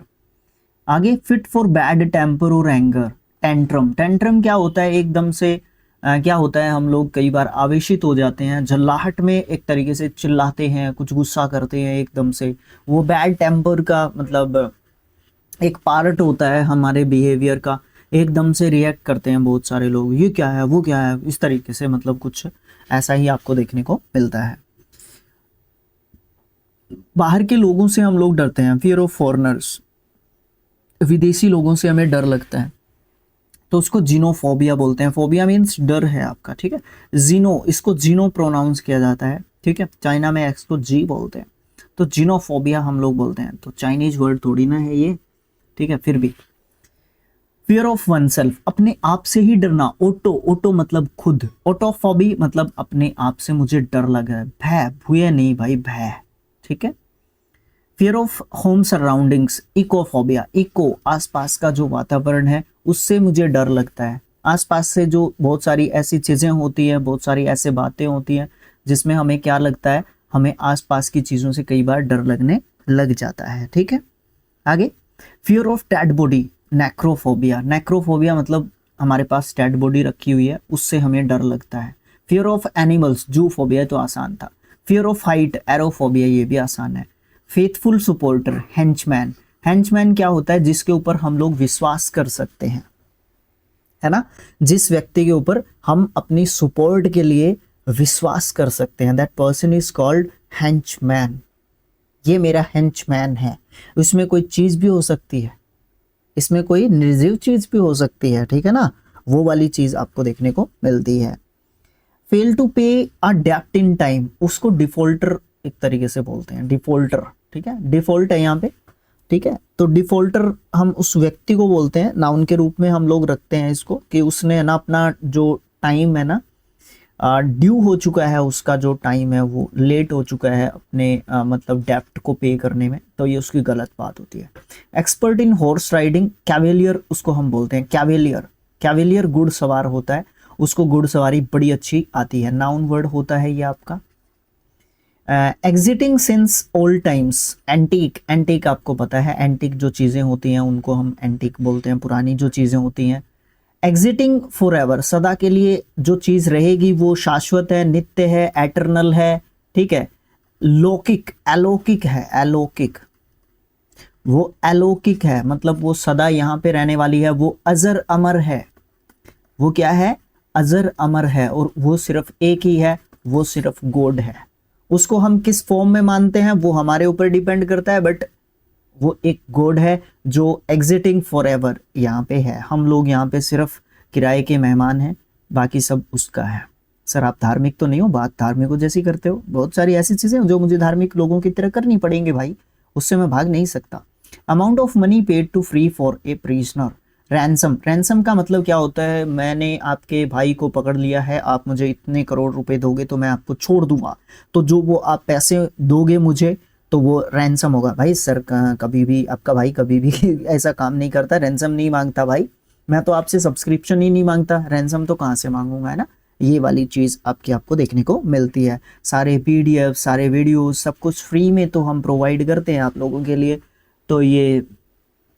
आगे फिट फॉर बैड टेम्पर और एंगर, टेंट्रम, टेंट्रम क्या होता है, एकदम से क्या होता है, हम लोग कई बार आवेशित हो जाते हैं, जल्लाहट में एक तरीके से चिल्लाते हैं, कुछ गुस्सा करते हैं एकदम से, वो बैड टेम्पर का मतलब एक पार्ट होता है हमारे बिहेवियर का, एकदम से रिएक्ट करते हैं बहुत सारे लोग, ये क्या है वो क्या है, इस तरीके से मतलब कुछ ऐसा ही आपको देखने को मिलता है। बाहर के लोगों से हम लोग डरते हैं, फियर ऑफ फॉरेनर्स, विदेशी लोगों से हमें डर लगता है तो उसको जीनोफोबिया बोलते हैं, फोबिया मीन्स डर है आपका, ठीक है। जीनो, इसको जीनो प्रोनाउंस किया जाता है, ठीक है, चाइना में एक्स को जी बोलते हैं, तो जीनोफोबिया हम लोग बोलते हैं, तो चाइनीज वर्ड थोड़ी ना है ये, ठीक है। फिर भी फियर ऑफ वन सेल्फ, अपने आप से ही डरना, ओटो, ओटो मतलब खुद, ओटोफोबी मतलब अपने आप से मुझे डर लग रहा है, भय, भूये नहीं भाई, भय, ठीक है। Fear of home surroundings, ecophobia, eco आसपास का जो वातावरण है उससे मुझे डर लगता है, आसपास से जो बहुत सारी ऐसी चीजें होती हैं, बहुत सारी ऐसे बातें होती हैं जिसमें हमें क्या लगता है, हमें आसपास की चीजों से कई बार डर लगने लग जाता है, ठीक है। आगे fear of dead body, necrophobia, necrophobia मतलब हमारे पास डेड बॉडी रखी हुई है उससे हमें डर लगता है। फियर ऑफ एनिमल्स, जू फोबिया तो आसान था। फियर ऑफ हाइट, एरोफोबिया, ये भी आसान है। फेथफुल सपोर्टर, हेंचमैन, हेंचमैन क्या होता है, जिसके ऊपर हम लोग विश्वास कर सकते हैं, है ना, जिस व्यक्ति के ऊपर हम अपनी सपोर्ट के लिए विश्वास कर सकते हैं, that person is called henchman, ये मेरा हेंचमैन है। उसमें कोई चीज भी हो सकती है, इसमें कोई निर्जीव चीज भी हो सकती है, ठीक है ना, वो वाली चीज आपको देखने को मिलती है। फेल टू पे अ डेब्ट इन टाइम, उसको डिफॉल्टर एक तरीके से बोलते हैं, डिफॉल्टर, ठीक है, डिफॉल्ट है यहाँ पे, ठीक है। तो डिफॉल्टर हम उस व्यक्ति को बोलते हैं, नाउन के रूप में हम लोग रखते हैं इसको, कि उसने ना अपना जो टाइम है ना ड्यू हो चुका है, उसका जो टाइम है वो लेट हो चुका है अपने मतलब डेप्ट को पे करने में, तो ये उसकी गलत बात होती है। Expert in horse riding, cavalier उसको हम बोलते हैं, कैवेलियर, कैवेलियर घुड़सवार होता है, उसको घुड़सवारी बड़ी अच्छी आती है, नाउन वर्ड होता है ये आपका। Exiting since old times, antique, antique आपको पता है, एंटीक जो चीज़ें होती हैं उनको हम एंटीक बोलते हैं, पुरानी जो चीज़ें होती हैं। एग्जिटिंग फॉर एवर, सदा के लिए जो चीज़ रहेगी वो शाश्वत है, नित्य है, एटर्नल है, ठीक है। लौकिक, अलौकिक है, अलौकिक, वो अलौकिक है मतलब वो सदा यहाँ पे रहने वाली है, वो अजर अमर है, वो क्या है, अजर अमर है, और वो सिर्फ एक ही है, वो सिर्फ गॉड है। उसको हम किस फॉर्म में मानते हैं वो हमारे ऊपर डिपेंड करता है, बट वो एक गॉड है जो एग्जिटिंग फॉर एवर यहाँ पे है। हम लोग यहाँ पे सिर्फ किराए के मेहमान हैं, बाकी सब उसका है। सर आप धार्मिक तो नहीं हो, बात धार्मिकों जैसी करते हो, बहुत सारी ऐसी चीजें जो मुझे धार्मिक लोगों की तरह करनी पड़ेंगे भाई, उससे मैं भाग नहीं सकता। Amount of money paid to free for a prisoner, ransom, ransom का मतलब क्या होता है, मैंने आपके भाई को पकड़ लिया है, आप मुझे इतने करोड़ रुपए दोगे तो मैं आपको छोड़ दूंगा, तो जो वो आप पैसे दोगे मुझे तो वो रैंसम होगा। भाई सर कभी भी आपका भाई कभी भी ऐसा काम नहीं करता, रैंसम नहीं मांगता भाई, मैं तो आपसे सब्सक्रिप्शन ही नहीं मांगता, रैंसम तो कहाँ से मांगूंगा, है ना, ये वाली चीज़ आपको देखने को मिलती है। सारे PDF, सारे वीडियोस, सब कुछ फ्री में तो हम प्रोवाइड करते हैं आप लोगों के लिए। तो ये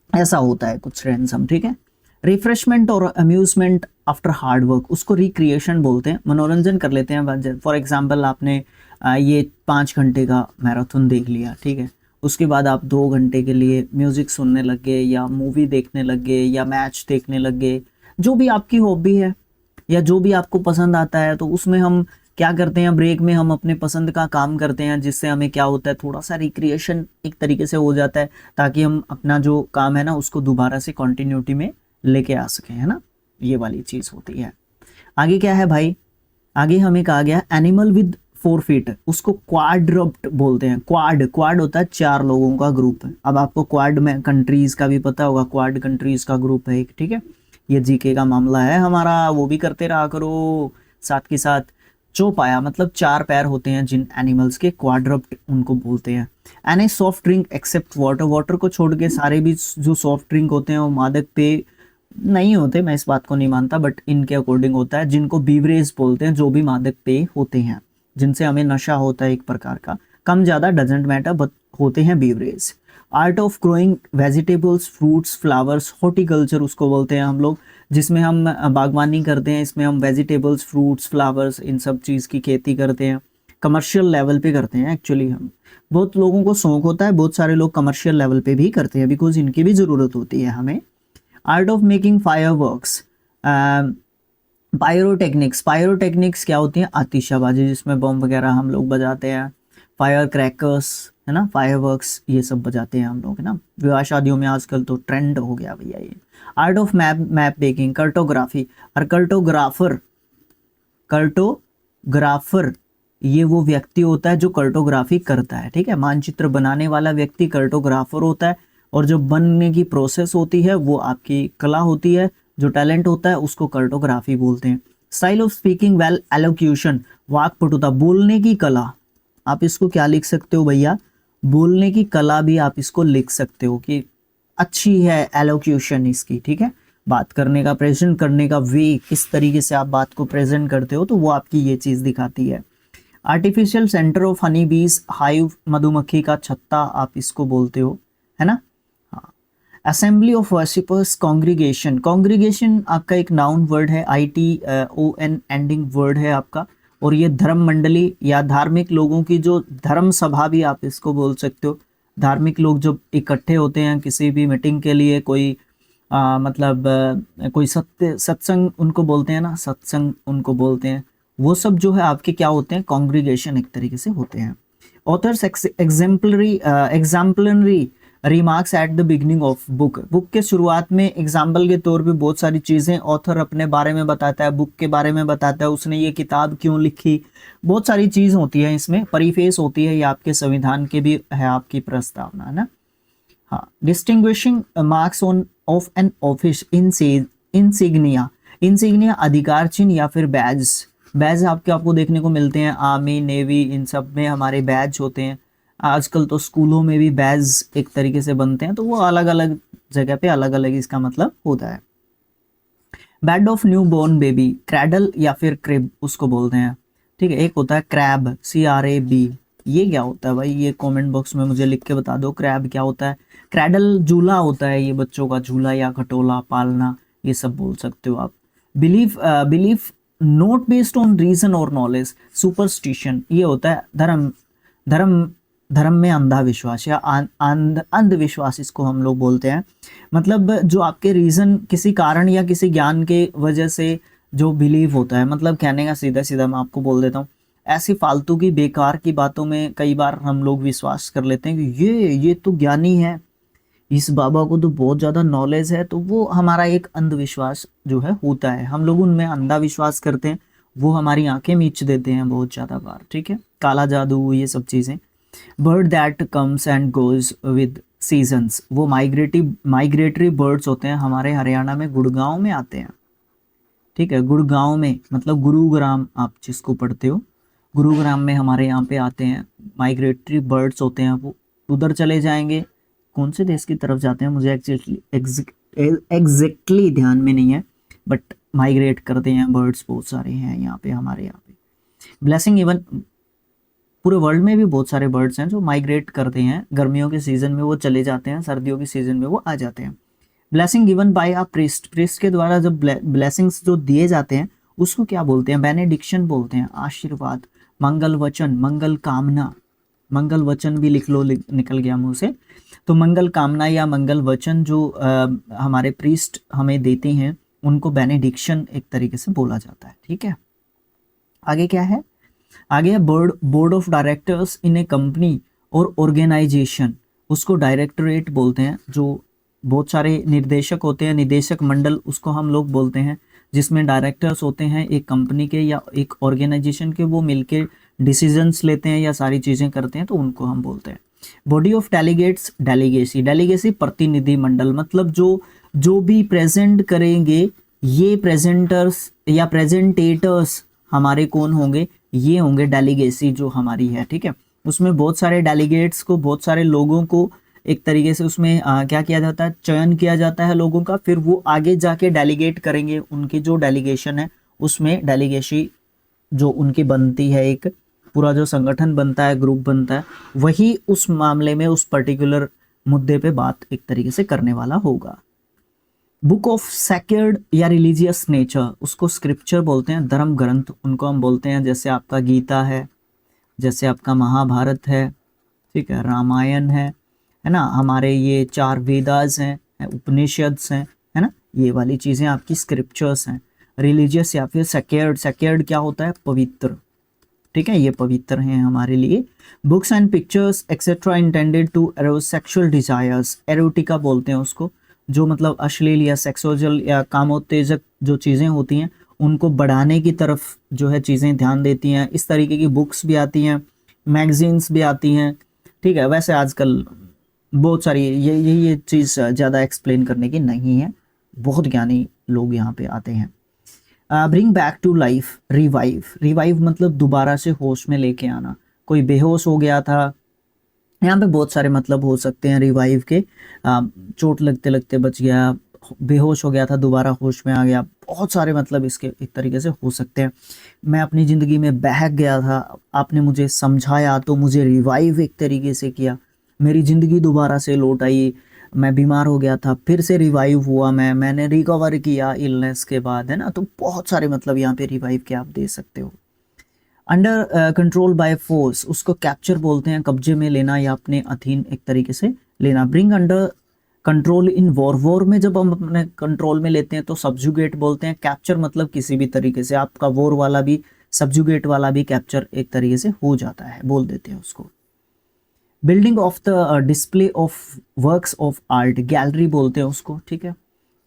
ऐसा होता है कुछ रैंसम, ठीक है। रिफ्रेशमेंट और अम्यूजमेंट आफ्टर हार्ड वर्क, उसको रिक्रिएशन बोलते हैं, मनोरंजन कर लेते हैं। फॉर एग्जांपल आपने ये 5 घंटे का मैराथन देख लिया, ठीक है, उसके बाद आप 2 घंटे के लिए म्यूज़िक सुनने लग गए या मूवी देखने लग गए या मैच देखने लग गए, जो भी आपकी हॉबी है या जो भी आपको पसंद आता है, तो उसमें हम क्या करते हैं, ब्रेक में हम अपने पसंद का काम करते हैं, जिससे हमें क्या होता है, थोड़ा सा रिक्रिएशन एक तरीके से हो जाता है, ताकि हम अपना जो काम है ना उसको दोबारा से कंटिन्यूटी में लेके आ सकें, है ना। ये वाली चीज़ होती है। आगे क्या है भाई, आगे हमें कहा गया एनिमल विद 4 फीट, उसको क्वाड्रप्ट बोलते हैं। क्वाड होता है 4 लोगों का ग्रुप है। अब आपको क्वाड में कंट्रीज का भी पता होगा, क्वाड कंट्रीज का ग्रुप है एक, ठीक है। ये जीके का मामला है हमारा, वो भी करते रहा करो साथ के साथ। चौपाया मतलब 4 पैर होते हैं जिन एनिमल्स के, क्वाड्रप्ट उनको बोलते हैं। Any soft drink except water, water को छोड़ के सारे भी जो सॉफ्ट ड्रिंक होते हैं वो मादक पेय नहीं होते, मैं इस बात को नहीं मानता, बट इनके अकॉर्डिंग होता है, जिनको बीवरेज बोलते हैं, जो भी मादक पेय होते हैं जिनसे हमें नशा होता है एक प्रकार का, कम ज़्यादा डजेंट मैटर, बट होते हैं beverage. Art of growing vegetables, fruits, flowers, horticulture उसको बोलते हैं हम लोग, जिसमें हम बागवानी करते हैं, इसमें हम वेजिटेबल्स, फ्रूट्स, फ्लावर्स, इन सब चीज़ की खेती करते हैं, कमर्शियल लेवल पे करते हैं एक्चुअली हम। बहुत लोगों को शौक होता है, बहुत सारे लोग कमर्शियल लेवल पे भी करते हैं, बिकॉज इनकी भी ज़रूरत होती है हमें। Art of making fireworks, pyrotechnics क्या होती हैं, आतिशबाजी, जिसमें बम वगैरह हम लोग बजाते हैं, फायर क्रैकर्स, है ना, फायरवर्क्स ये सब बजाते हैं हम लोग, है ना। विवाह शादियों में आजकल तो ट्रेंड हो गया भैया ये। Art of map making, cartography, और कार्टोग्राफर ये वो व्यक्ति होता है जो कार्टोग्राफी करता है, ठीक है। मानचित्र बनाने वाला व्यक्ति कार्टोग्राफर होता है, और जो बनने की प्रोसेस होती है वो आपकी कला होती है, जो टैलेंट होता है उसको कार्टोग्राफी बोलते हैं। Style of speaking well, elocution, वाक्पटुता, बोलने की कला, आप इसको क्या लिख सकते हो भैया, बोलने की कला भी आप इसको लिख सकते हो कि अच्छी है एलोक्यूशन इसकी, ठीक है। बात करने का, प्रेजेंट करने का वे, किस तरीके से आप बात को प्रेजेंट करते हो, तो वो आपकी ये चीज़ दिखाती है। आर्टिफिशियल सेंटर ऑफ हनी बीज, हाइव, मधुमक्खी का छत्ता आप इसको बोलते हो, है ना। असेंबली ऑफ वर्शिपर्स, कॉन्ग्रीगेशन आपका एक नाउन वर्ड है, ITON एंडिंग वर्ड है आपका, और ये धर्म मंडली या धार्मिक लोगों की जो धर्म सभा भी आप इसको बोल सकते हो। धार्मिक लोग जब इकट्ठे होते हैं किसी भी मीटिंग के लिए, कोई कोई सत्संग उनको बोलते हैं ना, सत्संग उनको बोलते हैं, वो सब जो है आपके क्या होते हैं, कॉन्ग्रीगेशन एक तरीके से होते हैं। Authors exemplary remarks at the beginning of book, book के शुरुआत में एग्जाम्पल के तौर पे बहुत सारी चीज़ें ऑथर अपने बारे में बताता है, बुक के बारे में बताता है, उसने ये किताब क्यों लिखी, बहुत सारी चीज़ होती है इसमें, परिफेस होती है, ये आपके संविधान के भी है आपकी प्रस्तावना, है ना। हाँ, distinguishing marks on off an office, insignia अधिकार चिन्ह या फिर बैज आपको देखने को मिलते हैं, आर्मी, नेवी, इन सब में हमारे बैज होते हैं। आजकल तो स्कूलों में भी बैज एक तरीके से बनते हैं, तो वो अलग अलग जगह पे अलग अलग इसका मतलब होता है। Bed of new born baby, cradle या फिर क्रिब उसको बोलते हैं, ठीक है। एक होता है क्रैब, CRAB, ये क्या होता है भाई, ये कमेंट बॉक्स में मुझे लिख के बता दो, क्रैब क्या होता है। क्रैडल झूला होता है, ये बच्चों का झूला या खटोला, पालना, ये सब बोल सकते हो आप। Belief not based on reason और नॉलेज, सुपरस्टिशन, ये होता है धर्म में अंधाविश्वास या अंधविश्वास इसको हम लोग बोलते हैं। मतलब जो आपके रीजन, किसी कारण या किसी ज्ञान के वजह से जो बिलीव होता है, मतलब कहने का सीधा सीधा मैं आपको बोल देता हूँ, ऐसी फालतू की बेकार की बातों में कई बार हम लोग विश्वास कर लेते हैं कि ये तो ज्ञानी है, इस बाबा को तो बहुत ज़्यादा नॉलेज है, तो वो हमारा एक अंधविश्वास जो है होता है, हम लोग उनमें अंधा विश्वास करते हैं, वो हमारी आंखें मीच देते हैं बहुत ज़्यादा बार, ठीक है। काला जादू, ये सब चीज़ें। Bird that comes and goes with seasons, वो माइग्रेटरी बर्ड्स होते हैं, हमारे हरियाणा में गुड़गांव में आते हैं, ठीक है। गुड़गांव में मतलब गुरुग्राम आप जिसको पढ़ते हो, गुरुग्राम में हमारे यहाँ पे आते हैं, माइग्रेटरी बर्ड्स होते हैं, वो उधर चले जाएंगे, कौन से देश की तरफ जाते हैं मुझे एग्जैक्टली ध्यान में नहीं है, बट माइग्रेट करते हैं बर्ड्स बहुत सारे हैं यहाँ पे, हमारे यहाँ पे ब्लेसिंग इवन पूरे वर्ल्ड में भी बहुत सारे बर्ड्स हैं जो माइग्रेट करते हैं, गर्मियों के सीजन में वो चले जाते हैं, सर्दियों के सीजन में वो आ जाते हैं। Blessing given by a priest, priest के द्वारा जब ब्लेसिंग्स जो दिए जाते हैं उसको क्या बोलते हैं, बेनेडिक्शन बोलते हैं, आशीर्वाद, मंगल वचन, मंगल कामना, मंगल वचन भी लिख लो, निकल गया मुंह से, तो मंगल कामना या मंगल वचन जो हमारे प्रीस्ट हमें देते हैं उनको बेनेडिक्शन एक तरीके से बोला जाता है। ठीक है, आगे क्या है, आगे है board of directors in A company और ऑर्गेनाइजेशन, उसको डायरेक्टोरेट बोलते हैं। जो बहुत सारे निर्देशक होते हैं, निदेशक मंडल उसको हम लोग बोलते हैं, जिसमें डायरेक्टर्स होते हैं एक कंपनी के या एक ऑर्गेनाइजेशन के, वो मिलके डिसीजंस लेते हैं या सारी चीज़ें करते हैं, तो उनको हम बोलते हैं। बॉडी ऑफ डेलीगेट्स, डेलीगेसी, डेलीगेसी प्रतिनिधि मंडल, मतलब जो भी प्रेजेंट करेंगे ये प्रेजेंटर्स या प्रेजेंटेटर्स हमारे कौन होंगे, ये होंगे डेलीगेसी जो हमारी है। ठीक है, उसमें बहुत सारे डेलीगेट्स को, बहुत सारे लोगों को एक तरीके से उसमें क्या किया जाता है, चयन किया जाता है लोगों का, फिर वो आगे जाके डेलीगेट करेंगे, उनकी जो डेलीगेशन है उसमें डेलीगेसी जो उनकी बनती है, एक पूरा जो संगठन बनता है, ग्रुप बनता है, वही उस मामले में उस पर्टिकुलर मुद्दे पे बात एक तरीके से करने वाला होगा। बुक ऑफ सेक्रेड या रिलीजियस नेचर, उसको स्क्रिप्चर बोलते हैं, धर्म ग्रंथ उनको हम बोलते हैं, जैसे आपका गीता है, जैसे आपका महाभारत है, ठीक है, रामायण है ना, हमारे ये 4 वेदास हैं, उपनिषद्स हैं, है ना, ये वाली चीज़ें आपकी स्क्रिप्चर्स हैं। रिलीजियस या फिर सेक्रेड, सेक्रेड क्या होता है, पवित्र, ठीक है, ये पवित्र हैं हमारे लिए। Books and pictures etcetera intended to arrows sexual desires, erotica बोलते हैं उसको, जो मतलब अश्लील या सेक्सुअल या कामोत्तेजक जो चीज़ें होती हैं उनको बढ़ाने की तरफ जो है चीज़ें ध्यान देती हैं, इस तरीके की बुक्स भी आती हैं, मैगजीन्स भी आती हैं। ठीक है, वैसे आजकल बहुत सारी ये चीज़ ज़्यादा एक्सप्लेन करने की नहीं है, बहुत ज्ञानी लोग यहाँ पे आते हैं। Bring back to life, revive, revive मतलब दोबारा से होश में लेके आना, कोई बेहोश हो गया था, यहाँ पे बहुत सारे मतलब हो सकते हैं रिवाइव के, चोट लगते लगते बच गया, बेहोश हो गया था दोबारा होश में आ गया, बहुत सारे मतलब इसके एक तरीके से हो सकते हैं। मैं अपनी ज़िंदगी में बहक गया था, आपने मुझे समझाया तो मुझे रिवाइव एक तरीके से किया, मेरी ज़िंदगी दोबारा से लौट आई, मैं बीमार हो गया था फिर से रिवाइव हुआ, मैंने रिकवर किया इलनेस के बाद, है ना, तो बहुत सारे मतलब यहाँ पे रिवाइव के आप दे सकते हो। अंडर कंट्रोल बाय फोर्स, उसको कैप्चर बोलते हैं, कब्जे में लेना या अपने अधीन एक तरीके से लेना। Bring under control in war, war में जब हम अपने कंट्रोल में लेते हैं तो सब्जुगेट बोलते हैं। कैप्चर मतलब किसी भी तरीके से आपका वॉर वाला भी, सब्जुगेट वाला भी कैप्चर एक तरीके से हो जाता है, बोल देते हैं उसको। Building of the display of works of art, gallery बोलते हैं उसको, ठीक है।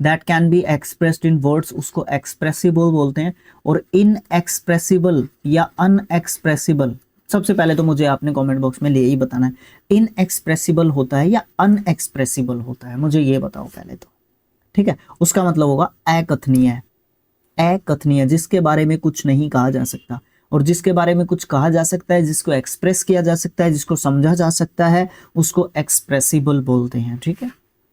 That can be expressed in words, उसको एक्सप्रेसिबल बोलते हैं। और इनएक्सप्रेसिबल या अनएक्सप्रेसिबल, सबसे पहले तो मुझे आपने कमेंट बॉक्स में यही बताना है, इनएक्सप्रेसिबल होता है या अनएक्सप्रेसिबल होता है, मुझे ये बताओ पहले तो, ठीक है। उसका मतलब होगा अकथनीय, अकथनीय जिसके बारे में कुछ नहीं कहा जा सकता, और जिसके बारे में कुछ कहा जा सकता है, जिसको एक्सप्रेस किया जा सकता है, जिसको समझा जा सकता है, उसको एक्सप्रेसिबल बोलते हैं, ठीक है।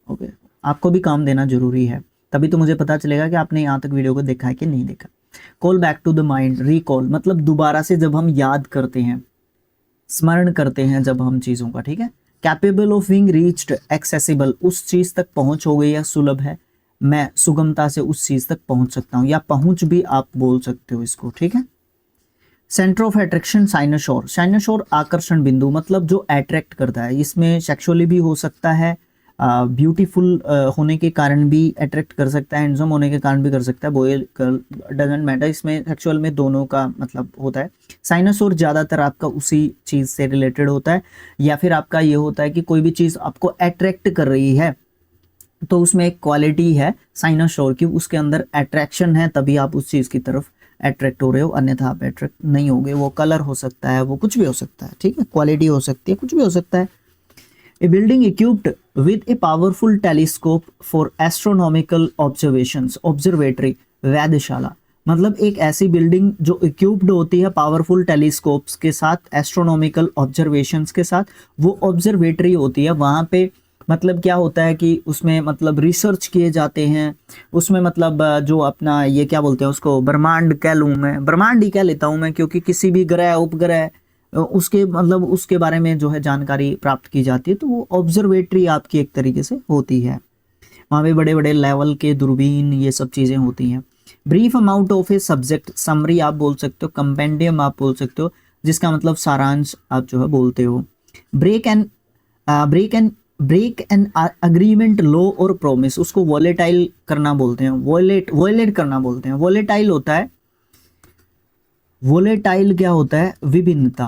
ओके, आपको भी काम देना जरूरी है, तभी तो मुझे पता चलेगा कि आपने यहाँ तक वीडियो को देखा है कि नहीं देखा। Call back to the mind, recall मतलब दोबारा से जब हम याद करते हैं, स्मरण करते हैं जब हम चीज़ों का, ठीक है। Capable of being reached, accessible उस चीज़ तक पहुँच हो गई या सुलभ है, मैं सुगमता से उस चीज़ तक पहुँच सकता हूँ, या पहुँच भी आप बोल सकते हो इसको, ठीक है। सेंटर ऑफ अट्रैक्शन, साइनोसोर, साइनोसोर आकर्षण बिंदु मतलब जो अट्रैक्ट करता है, इसमें सेक्सुअली भी हो सकता है, ब्यूटीफुल होने के कारण भी अट्रैक्ट कर सकता है, हैंडसम होने के कारण भी कर सकता है, बॉय गर्ल डजंट मैटर, इसमें सेक्सुअल में दोनों का मतलब होता है। साइनोसोर ज़्यादातर आपका उसी चीज़ से रिलेटेड होता है, या फिर आपका ये होता है कि कोई भी चीज़ आपको अट्रैक्ट कर रही है तो उसमें एक क्वालिटी है साइनोसोर की, उसके अंदर अट्रैक्शन है, तभी आप उस चीज़ की तरफ अट्रैक्ट हो रहे हो, अन्यथा आप अट्रैक्ट नहीं होगे। वो कलर हो सकता है, वो कुछ भी हो सकता है, ठीक है, क्वालिटी हो सकती है, कुछ भी हो सकता है। A building equipped with a powerful telescope for astronomical observations, observatory, वेधशाला मतलब एक ऐसी बिल्डिंग जो इक्विप्ड होती है पावरफुल टेलीस्कोप्स के साथ, एस्ट्रोनॉमिकल ऑब्जर्वेशंस के साथ, वो ऑब्जर्वेटरी होती है, वहाँ पे मतलब क्या होता है कि उसमें मतलब रिसर्च किए जाते हैं, उसमें मतलब जो अपना ये क्या बोलते हैं उसको, ब्रह्मांड कह लूँ मैं, ब्रह्मांड ही कह लेता हूँ मैं, क्योंकि किसी भी ग्रह उपग्रह उसके मतलब उसके बारे में जो है जानकारी प्राप्त की जाती है, तो वो ऑब्जर्वेटरी आपकी एक तरीके से होती है। वहाँ पे बड़े बड़े लेवल के दूरबीन ये सब चीज़ें होती हैं। Brief amount of a subject, summary आप बोल सकते हो, कंपेंडियम आप बोल सकते हो, जिसका मतलब सारांश आप जो है बोलते हो। Break and break and agreement, law और प्रोमिस, उसको वॉलेटाइल करना बोलते हैं, वॉलेट करना बोलते हैं। वॉलेटाइल होता है, वॉलेटाइल क्या होता है, विभिन्नता,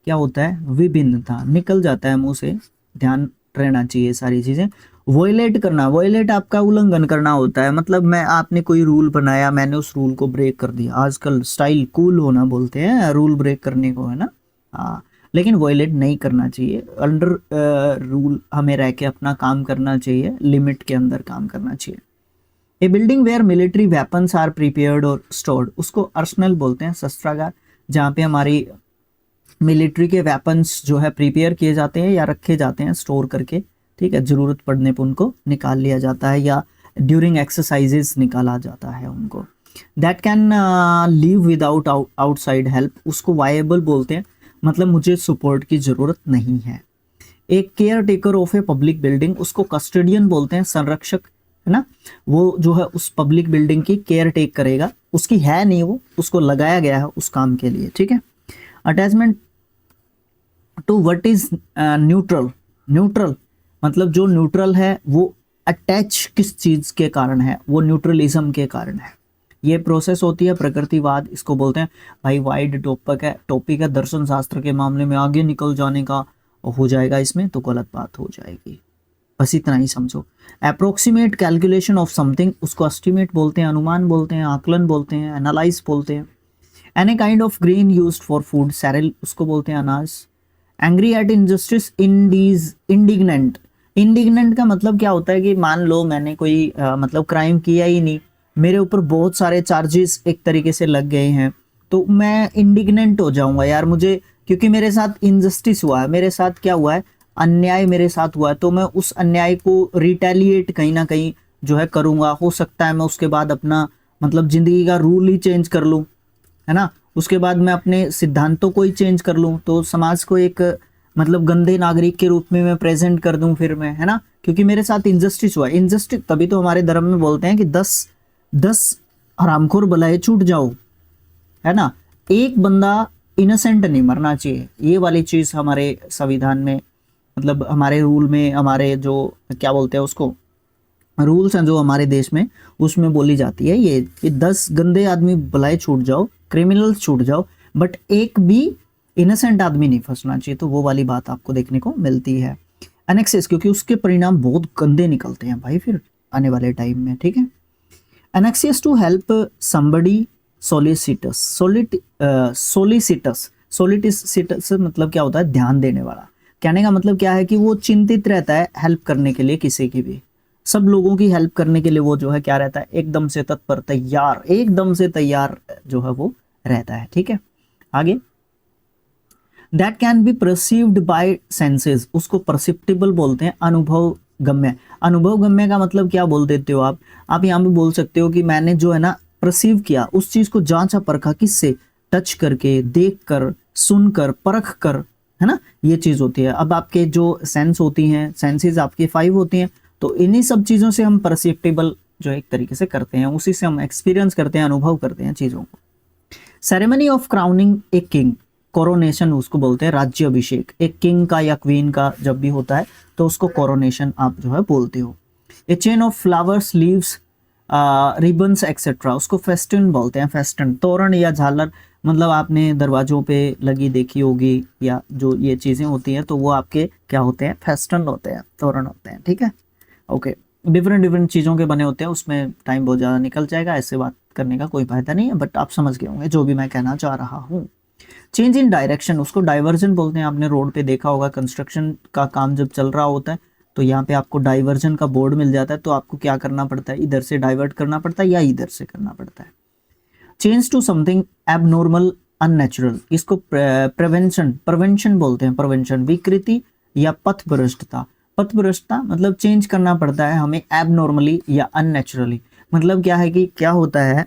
क्या होता है, विभिन्नता, निकल जाता है मुंह से, ध्यान रहना चाहिए सारी चीजें। वॉयलेट करना, वॉयलेट आपका उल्लंघन करना होता है, मतलब मैं आपने कोई रूल बनाया, मैंने उस रूल को ब्रेक कर दिया, आजकल स्टाइल कूल होना बोलते हैं रूल ब्रेक करने को, है ना। हाँ, लेकिन वॉयलेट नहीं करना चाहिए, अंडर रूल हमें रह के अपना काम करना चाहिए, लिमिट के अंदर काम करना चाहिए। A building where military weapons are prepared और स्टोर्ड, उसको अर्सनल बोलते हैं, शस्त्रागार, जहाँ पे हमारी मिलिट्री के वेपन्स जो है प्रिपेयर किए जाते हैं या रखे जाते हैं स्टोर करके, ठीक है, जरूरत पड़ने पर उनको निकाल लिया जाता है या ड्यूरिंग एक्सरसाइजेस निकाला जाता है उनको। That can leave without outside help, उसको वायबल बोलते हैं, मतलब मुझे सपोर्ट की जरूरत नहीं है। एक care taker of a public building, उसको कस्टोडियन बोलते हैं, संरक्षक, है ना, वो जो है उस पब्लिक बिल्डिंग की केयर टेक करेगा, उसकी है नहीं वो, उसको लगाया गया है उस काम के लिए, ठीक है। Attachment to what is neutral, neutral मतलब जो न्यूट्रल है वो अटैच किस चीज के कारण है, वो न्यूट्रलिज्म के कारण है। ये प्रोसेस होती है प्रकृतिवाद, इसको बोलते हैं। भाई वाइड टॉपिक है दर्शन शास्त्र के मामले में, आगे निकल जाने का हो जाएगा इसमें तो गलत बात हो जाएगी, बस इतना ही समझो। अप्रोक्सीमेट कैलकुलेशन ऑफ समथिंग, उसको एस्टिमेट बोलते हैं, अनुमान बोलते हैं, आकलन बोलते हैं, एनालाइज बोलते हैं। Any kind of grain used for food, cereal, उसको बोलते हैं अनाज। Angry at injustice, indignant, indignant का मतलब क्या होता है कि मान लो मैंने कोई मतलब क्राइम किया ही नहीं, मेरे ऊपर बहुत सारे चार्जेस एक तरीके से लग गए हैं, तो मैं इंडिग्नेंट हो जाऊंगा यार, मुझे क्योंकि मेरे साथ इनजस्टिस हुआ है, मेरे साथ क्या हुआ है, अन्याय मेरे साथ हुआ है, तो मैं उस अन्याय को रिटेलिएट कहीं ना कहीं जो है करूंगा। हो सकता है मैं उसके बाद अपना मतलब जिंदगी का रूल ही चेंज कर लूं, है ना, उसके बाद मैं अपने सिद्धांतों को ही चेंज कर लूं, तो समाज को एक मतलब गंदे नागरिक के रूप में मैं प्रेजेंट कर दूं फिर मैं, है ना, क्योंकि मेरे साथ इंजस्टिस हुआ। इंजस्टिस तभी तो हमारे धर्म में बोलते हैं कि 10 हरामखोर बलाए छूट जाओ, है ना, एक बंदा इनोसेंट नहीं मरना चाहिए। ये वाली चीज हमारे संविधान में मतलब हमारे रूल में, हमारे जो क्या बोलते हैं उसको, रूल्स हैं जो हमारे देश में, उसमें बोली जाती है ये 10 गंदे आदमी बलाए छूट जाओ, क्रिमिनल्स छूट जाओ, बट एक भी इनोसेंट आदमी नहीं फंसना चाहिए। तो वो वाली बात आपको देखने को मिलती है। एनेक्सिस, क्योंकि उसके परिणाम बहुत गंदे निकलते हैं भाई फिर आने वाले टाइम में, ठीक है। एनेक्सियस टू हेल्प समबडी, सोलिसिटस, सोलिसिटस मतलब क्या होता है, ध्यान देने वाला। कहने का मतलब क्या है कि वो चिंतित रहता है हेल्प करने के लिए, किसी की भी, सब लोगों की हेल्प करने के लिए वो जो है क्या रहता है, एकदम से तत्पर, तैयार, एकदम से तैयार जो है वो रहता है, ठीक है। आगे, that can be perceived bye senses, उसको परसिप्टिबल बोलते हैं, अनुभव गम्य। अनुभव गम्य का मतलब क्या बोल देते हो आप यहाँ पे बोल सकते हो कि मैंने जो है ना परसीव किया, उस चीज को जांचा परखा, किससे, टच करके, देख कर, सुनकर, परख कर, है ना, ये चीज होती है। अब आपके जो सेंस होती हैं, सेंसेस आपकी 5 होती हैं, तो इन्हीं सब चीजों से हम परसिप्टेबल जो एक तरीके से करते हैं, उसी से हम एक्सपीरियंस करते हैं, अनुभव करते हैं चीजों को। Ceremony of crowning a king, coronation उसको बोलते हैं, राज्य अभिषेक एक किंग का या क्वीन का जब भी होता है तो उसको कोरोनेशन आप जो है बोलते हो। A chain of flowers, leaves, ribbons etcetera, उसको फेस्टन बोलते हैं, फेस्टन, तोरण या झालर, मतलब आपने दरवाजों पे लगी देखी होगी, या जो ये चीजें होती हैं तो वो आपके क्या होते हैं, फेस्टन होते हैं, तोरण होते हैं, ठीक है। ओके, डिफरेंट चीज़ों के बने होते हैं, उसमें टाइम बहुत ज़्यादा निकल जाएगा, ऐसे बात करने का कोई फायदा नहीं है, बट आप समझ गए होंगे जो भी मैं कहना चाह रहा हूँ। चेंज इन डायरेक्शन, उसको डाइवर्जन बोलते हैं। आपने रोड पे देखा होगा, कंस्ट्रक्शन का काम जब चल रहा होता है तो यहाँ पे आपको डाइवर्जन का बोर्ड मिल जाता है, तो आपको क्या करना पड़ता है, इधर से डाइवर्ट करना पड़ता है या इधर से करना पड़ता है। Change to something abnormal, unnatural, इसको प्रिवेंशन बोलते हैं, प्रिवेंशन, विकृति या पथभ्रष्टता, पथभ्रष्टता मतलब चेंज करना पड़ता है हमें एबनॉर्मली या अननेचुरली। मतलब क्या है कि क्या होता है,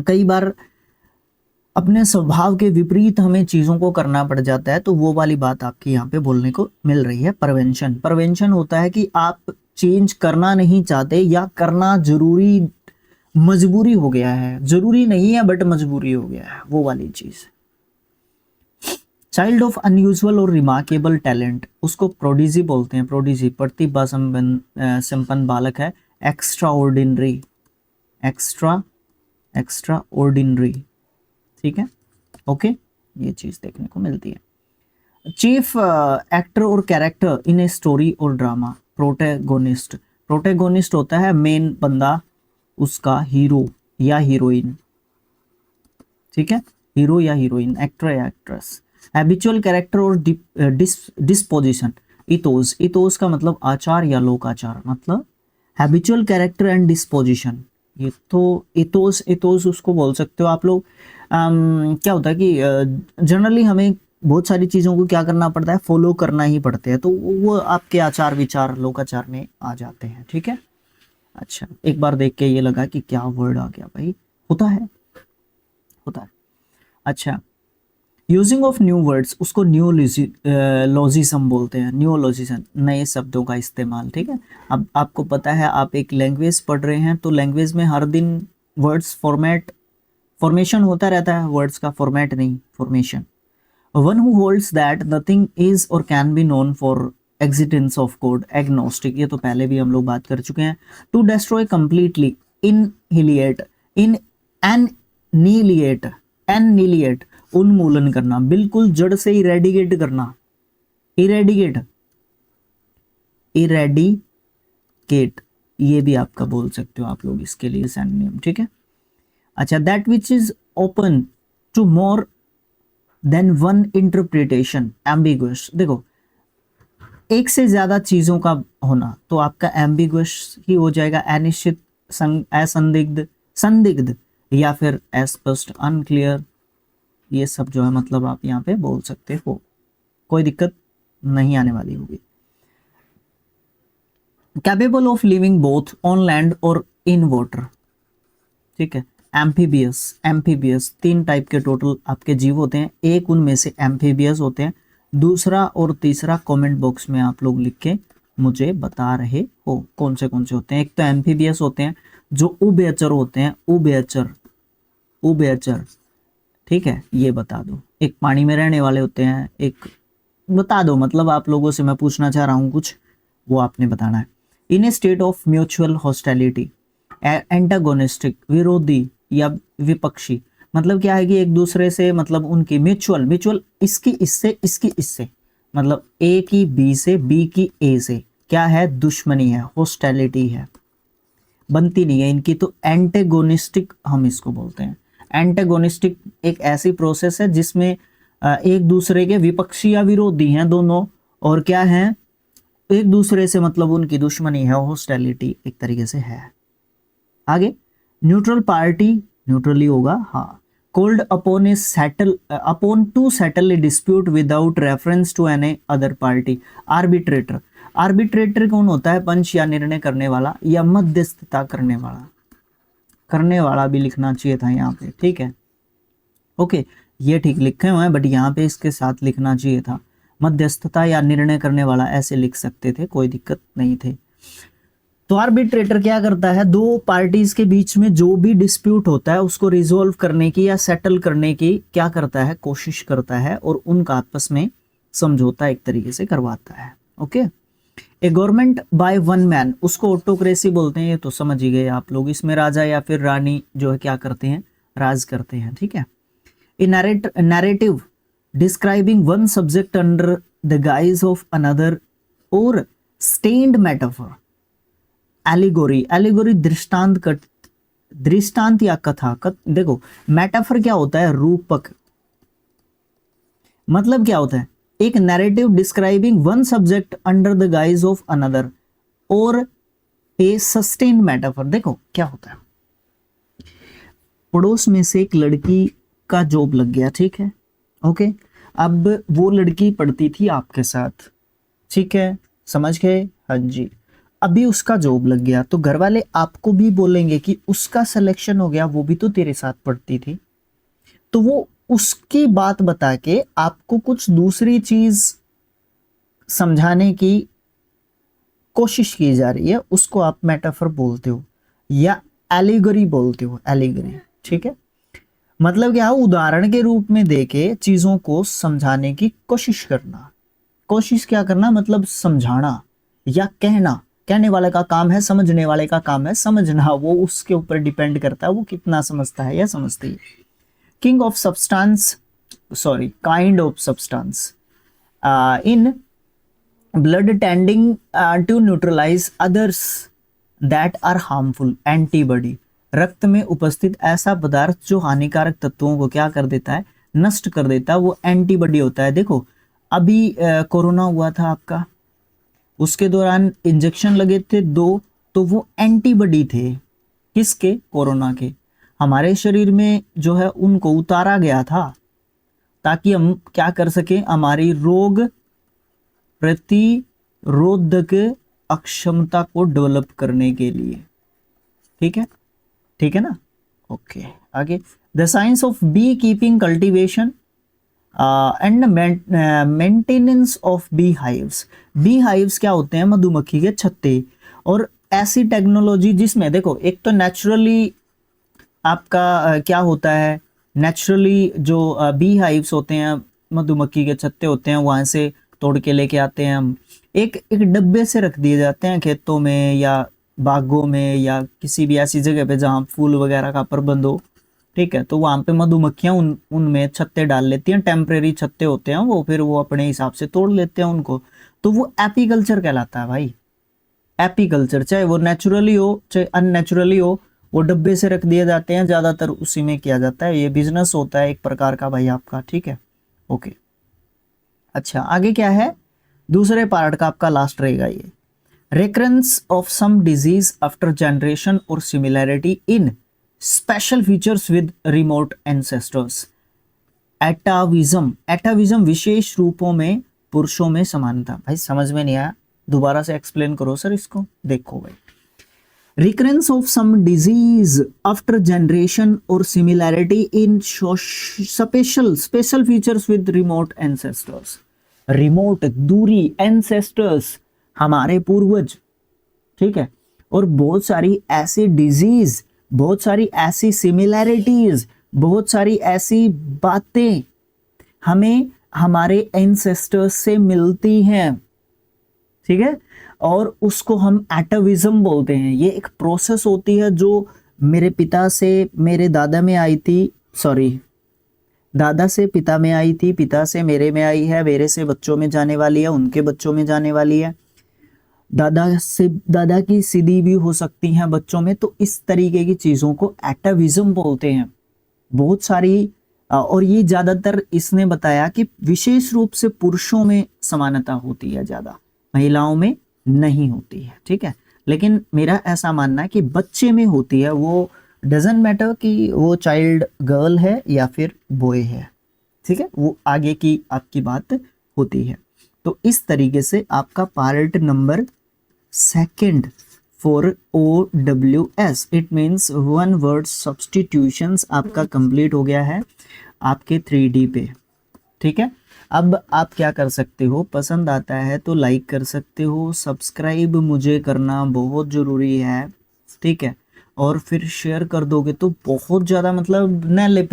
कई बार अपने स्वभाव के विपरीत हमें चीज़ों को करना पड़ जाता है, तो वो वाली बात आपकी यहाँ पे बोलने को मिल रही है। प्रिवेंशन होता है कि आप चेंज करना नहीं चाहते या करना जरूरी, मजबूरी हो गया है, जरूरी नहीं है बट मजबूरी हो गया है, वो वाली चीज़। चाइल्ड ऑफ अनयूजुअल और रिमार्केबल टैलेंट, उसको प्रोडिजी बोलते हैं। प्रोडिजी प्रतिभा संपन्न बालक है। एक्स्ट्रा ऑर्डिनरी, एक्स्ट्रा ऑर्डिनरी, ठीक है, ओके, ये चीज देखने को मिलती है। चीफ एक्टर और कैरेक्टर इन ए स्टोरी और ड्रामा, प्रोटेगोनिस्ट होता है मेन बंदा, उसका हीरो या हीरोइन, ठीक है, हीरो या हीरोइन, एक्टर या एक्ट्रेस। हैबिचुअल कैरेक्टर और डिस्पोजिशन, इथोस का मतलब आचार या लोकाचार, मतलब हैबिचुअल कैरेक्टर एंड डिस्पोजिशन, ये तो इथोस उसको बोल सकते हो आप लोग। क्या होता है कि जनरली हमें बहुत सारी चीज़ों को क्या करना पड़ता है, फॉलो करना ही पड़ते हैं, तो वो आपके आचार विचार लोकाचार में आ जाते हैं, ठीक है। अच्छा, एक बार देख के ये लगा कि क्या वर्ड आ गया भाई, होता है। अच्छा, यूजिंग ऑफ न्यू वर्ड्स, उसको न्यूलॉजिज्म बोलते हैं। न्यूलॉजिज्म, नए शब्दों का इस्तेमाल, ठीक है। अब आपको पता है आप एक लैंग्वेज पढ़ रहे हैं, तो लैंग्वेज में हर दिन वर्ड्स फॉर्मेशन होता रहता है, वर्ड्स का फॉर्मेट नहीं, formation. One who holds that nothing is or can be known for existence of God, agnostic, ये तो पहले भी हम लोग बात कर चुके हैं। टू डिस्ट्रॉय कंप्लीटली, एनिलिएट, उन्मूलन करना, बिल्कुल जड़ से इरेडिकेट करना, इरेडिकेट, ये भी आपका बोल सकते हो आप लोग इसके लिए सिनोनिम, ठीक है। अच्छा, that which is open to more than one interpretation, ambiguous, देखो एक से ज्यादा चीजों का होना तो आपका एम्बिगुअस ही हो जाएगा, अनिश्चित, संदिग्ध या फिर अस्पष्ट, अनक्लियर, ये सब जो है मतलब आप यहाँ पे बोल सकते हो, कोई दिक्कत नहीं आने वाली होगी। Capable of living both on land और इन वाटर, ठीक है। एम्फीबियस, 3 टाइप के टोटल आपके जीव होते हैं, एक उनमें से एम्फीबियस होते हैं, दूसरा और तीसरा कमेंट बॉक्स में आप लोग लिख के मुझे बता रहे हो कौन से होते हैं। एक तो एम्फीबियस होते हैं जो उभयचर होते हैं, उभयचर, ठीक है, ये बता दो। एक पानी में रहने वाले होते हैं, एक बता दो, मतलब आप लोगों से मैं पूछना चाह रहा हूँ कुछ, वो आपने बताना है। In a state of mutual hostility, antagonistic, विरोधी या विपक्षी, मतलब क्या है कि एक दूसरे से, मतलब उनकी म्यूचुअल, इसकी इससे, मतलब ए की बी से, बी की ए से क्या है, दुश्मनी है, हॉस्टिलिटी है, बनती नहीं है इनकी, तो एंटेगोनिस्टिक हम इसको बोलते हैं। एंटेगोनिस्टिक एक ऐसी प्रोसेस है जिसमें एक दूसरे के विपक्षी या विरोधी हैं दोनों, और क्या है, एक दूसरे से मतलब उनकी दुश्मनी है, हॉस्टिलिटी एक तरीके से है। आगे, न्यूट्रल पार्टी, न्यूट्रली होगा, हाँ। Called upon to settle a dispute without reference to any other party, arbitrator कौन होता है, पंच या निर्णय करने वाला या मध्यस्थता करने वाला भी लिखना चाहिए था यहाँ पे, ठीक है, ओके, ये ठीक लिखे हुए हैं बट यहाँ पे इसके साथ लिखना चाहिए था, मध्यस्थता या निर्णय करने वाला, ऐसे लिख सकते थे, कोई दिक्कत नहीं थे। तो आर्बिट्रेटर क्या करता है, दो पार्टीज के बीच में जो भी डिस्प्यूट होता है उसको रिजोल्व करने की या सेटल करने की क्या करता है, कोशिश करता है, और उनका आपस में समझौता एक तरीके से करवाता है, okay. A government by one man, उसको ऑटोक्रेसी बोलते हैं, ये तो समझ ही गए आप लोग, इसमें राजा या फिर रानी जो है क्या करते हैं, राज करते हैं, ठीक है। A narrative describing one subject under the guise of another, और स्टेन्ड मेटाफर, एलिगोरी दृष्टांत या कथा, देखो मेटाफर क्या होता है, रूपक, मतलब क्या होता है, एक narrative describing one subject under the guise of another, और ए सस्टेन्ड मेटाफर, देखो क्या होता है, पड़ोस में से एक लड़की का जॉब लग गया, ठीक है, ओके, अब वो लड़की पढ़ती थी आपके साथ, ठीक है, समझ गए? हाँ जी। अभी उसका जॉब लग गया तो घर वाले आपको भी बोलेंगे कि उसका सिलेक्शन हो गया, वो भी तो तेरे साथ पढ़ती थी। तो वो उसकी बात बता के आपको कुछ दूसरी चीज समझाने की कोशिश की जा रही है, उसको आप मेटाफर बोलते हो या एलिगरी बोलते हो, एलिगरी। ठीक है, मतलब क्या, उदाहरण के रूप में देके चीजों को समझाने की कोशिश करना। कोशिश क्या करना, मतलब समझाना या कहना। कहने वाले का काम है, समझने वाले का काम है समझना। वो उसके ऊपर डिपेंड करता है वो कितना समझता है या समझती है। King of substance, sorry, kind of substance in blood tending to neutralize others that are harmful, antibody। रक्त में उपस्थित ऐसा पदार्थ जो हानिकारक तत्वों को क्या कर देता है, नष्ट कर देता है, वो एंटीबॉडी होता है। देखो अभी कोरोना हुआ था आपका, उसके दौरान इंजेक्शन लगे थे 2, तो वो एंटीबॉडी थे किसके, कोरोना के। हमारे शरीर में जो है उनको उतारा गया था ताकि हम क्या कर सके, हमारी रोग प्रतिरोधक अक्षमता को डेवलप करने के लिए। ठीक है, ठीक है ना? ओके, आगे। The science of bee keeping, cultivation and maintenance of bee hives. Bee hives क्या होते हैं, मधुमक्खी के छत्ते। और ऐसी टेक्नोलॉजी जिसमें देखो, एक तो नेचुरली आपका क्या होता है, नेचुरली जो बी हाइव्स होते हैं, मधुमक्खी के छत्ते होते हैं, वहां से तोड़ के लेके आते हैं हम, एक एक डब्बे से रख दिए जाते हैं खेतों में या बागों में या किसी भी ऐसी जगह पे जहाँ फूल वगैरह का प्रबंध हो। ठीक है, तो वहां पे मधुमक्खियां उनमें छत्ते डाल लेती हैं, टेम्परेरी छत्ते होते हैं वो, फिर वो अपने हिसाब से तोड़ लेते हैं उनको। तो वो एपीकल्चर कहलाता है भाई, एपीकल्चर। चाहे वो नेचुरली हो चाहे अननेचुरली हो, वो डब्बे से रख दिए जाते हैं, ज्यादातर उसी में किया जाता है। ये बिजनेस होता है एक प्रकार का भाई आपका। ठीक है, ओके। अच्छा, आगे क्या है, दूसरे पार्ट का आपका लास्ट रहेगा ये, recurrence of some disease after generation or similarity in special features with remote ancestors। एटाविज्म, एटाविज्म विशेष रूपों में पुरुषों में समानता। भाई समझ में नहीं आया, दोबारा से एक्सप्लेन करो सर इसको। देखो भाई, recurrence of some disease after generation or similarity in special features with remote ancestors। Remote, दूरी, एंसेस्टर्स, हमारे पूर्वज। ठीक है, और बहुत सारी ऐसी डिजीज, बहुत सारी ऐसी सिमिलैरिटीज, बहुत सारी ऐसी बातें हमें हमारे एंसेस्टर्स से मिलती हैं। ठीक है, और उसको हम एटाविज्म बोलते हैं। ये एक प्रोसेस होती है जो मेरे पिता से मेरे दादा में आई थी, सॉरी, दादा से पिता में आई थी, पिता से मेरे में आई है, मेरे से बच्चों में जाने वाली है, उनके बच्चों में जाने वाली है, दादा से दादा की सीधी भी हो सकती हैं बच्चों में। तो इस तरीके की चीजों को एटाविज्म बोलते हैं। बहुत सारी और ये ज्यादातर इसने बताया कि विशेष रूप से पुरुषों में समानता होती है, ज्यादा महिलाओं में नहीं होती है। ठीक है, लेकिन मेरा ऐसा मानना है कि बच्चे में होती है। वो डजंट मैटर कि वो चाइल्ड गर्ल है या फिर बॉय है। ठीक है, वो आगे की आपकी बात होती है। तो इस तरीके से आपका part number 2 for OWS, it means one word substitutions, आपका कंप्लीट हो गया है आपके 3D पे। ठीक है, अब आप क्या कर सकते हो, पसंद आता है तो लाइक कर सकते हो, सब्सक्राइब मुझे करना बहुत ज़रूरी है। ठीक है, और फिर शेयर कर दोगे तो बहुत ज़्यादा, मतलब नैले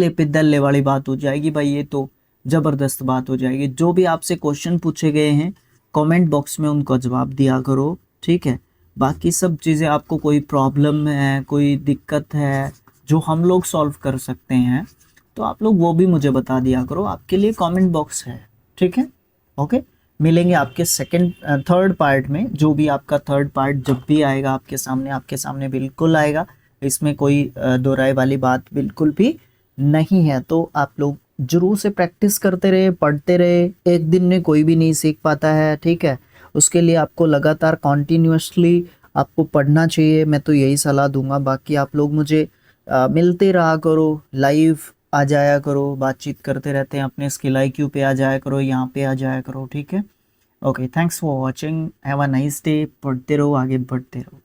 पे दल्ले वाली बात हो जाएगी भाई। ये तो ज़बरदस्त बात हो जाएगी। जो भी आपसे क्वेश्चन पूछे गए हैं कमेंट बॉक्स में उनको जवाब दिया करो। ठीक है, बाकी सब चीज़ें, आपको कोई प्रॉब्लम है, कोई दिक्कत है जो हम लोग सॉल्व कर सकते हैं, तो आप लोग वो भी मुझे बता दिया करो, आपके लिए कमेंट बॉक्स है। ठीक है, ओके। मिलेंगे आपके थर्ड पार्ट में। जो भी आपका थर्ड पार्ट जब भी आएगा आपके सामने बिल्कुल आएगा, इसमें कोई दो राय वाली बात बिल्कुल भी नहीं है। तो आप लोग जरूर से प्रैक्टिस करते रहे, पढ़ते रहे। एक दिन में कोई भी नहीं सीख पाता है। ठीक है, उसके लिए आपको लगातार कॉन्टिन्यूसली आपको पढ़ना चाहिए। मैं तो यही सलाह दूंगा। बाकी आप लोग मुझे मिलते रहा करो, लाइव आ जाया करो, बातचीत करते रहते हैं, अपने स्किल IQ पे आ जाया करो, यहाँ पे आ जाया करो, ठीक है। Okay, thanks for watching, have a nice day, पढ़ते रहो, आगे बढ़ते रहो।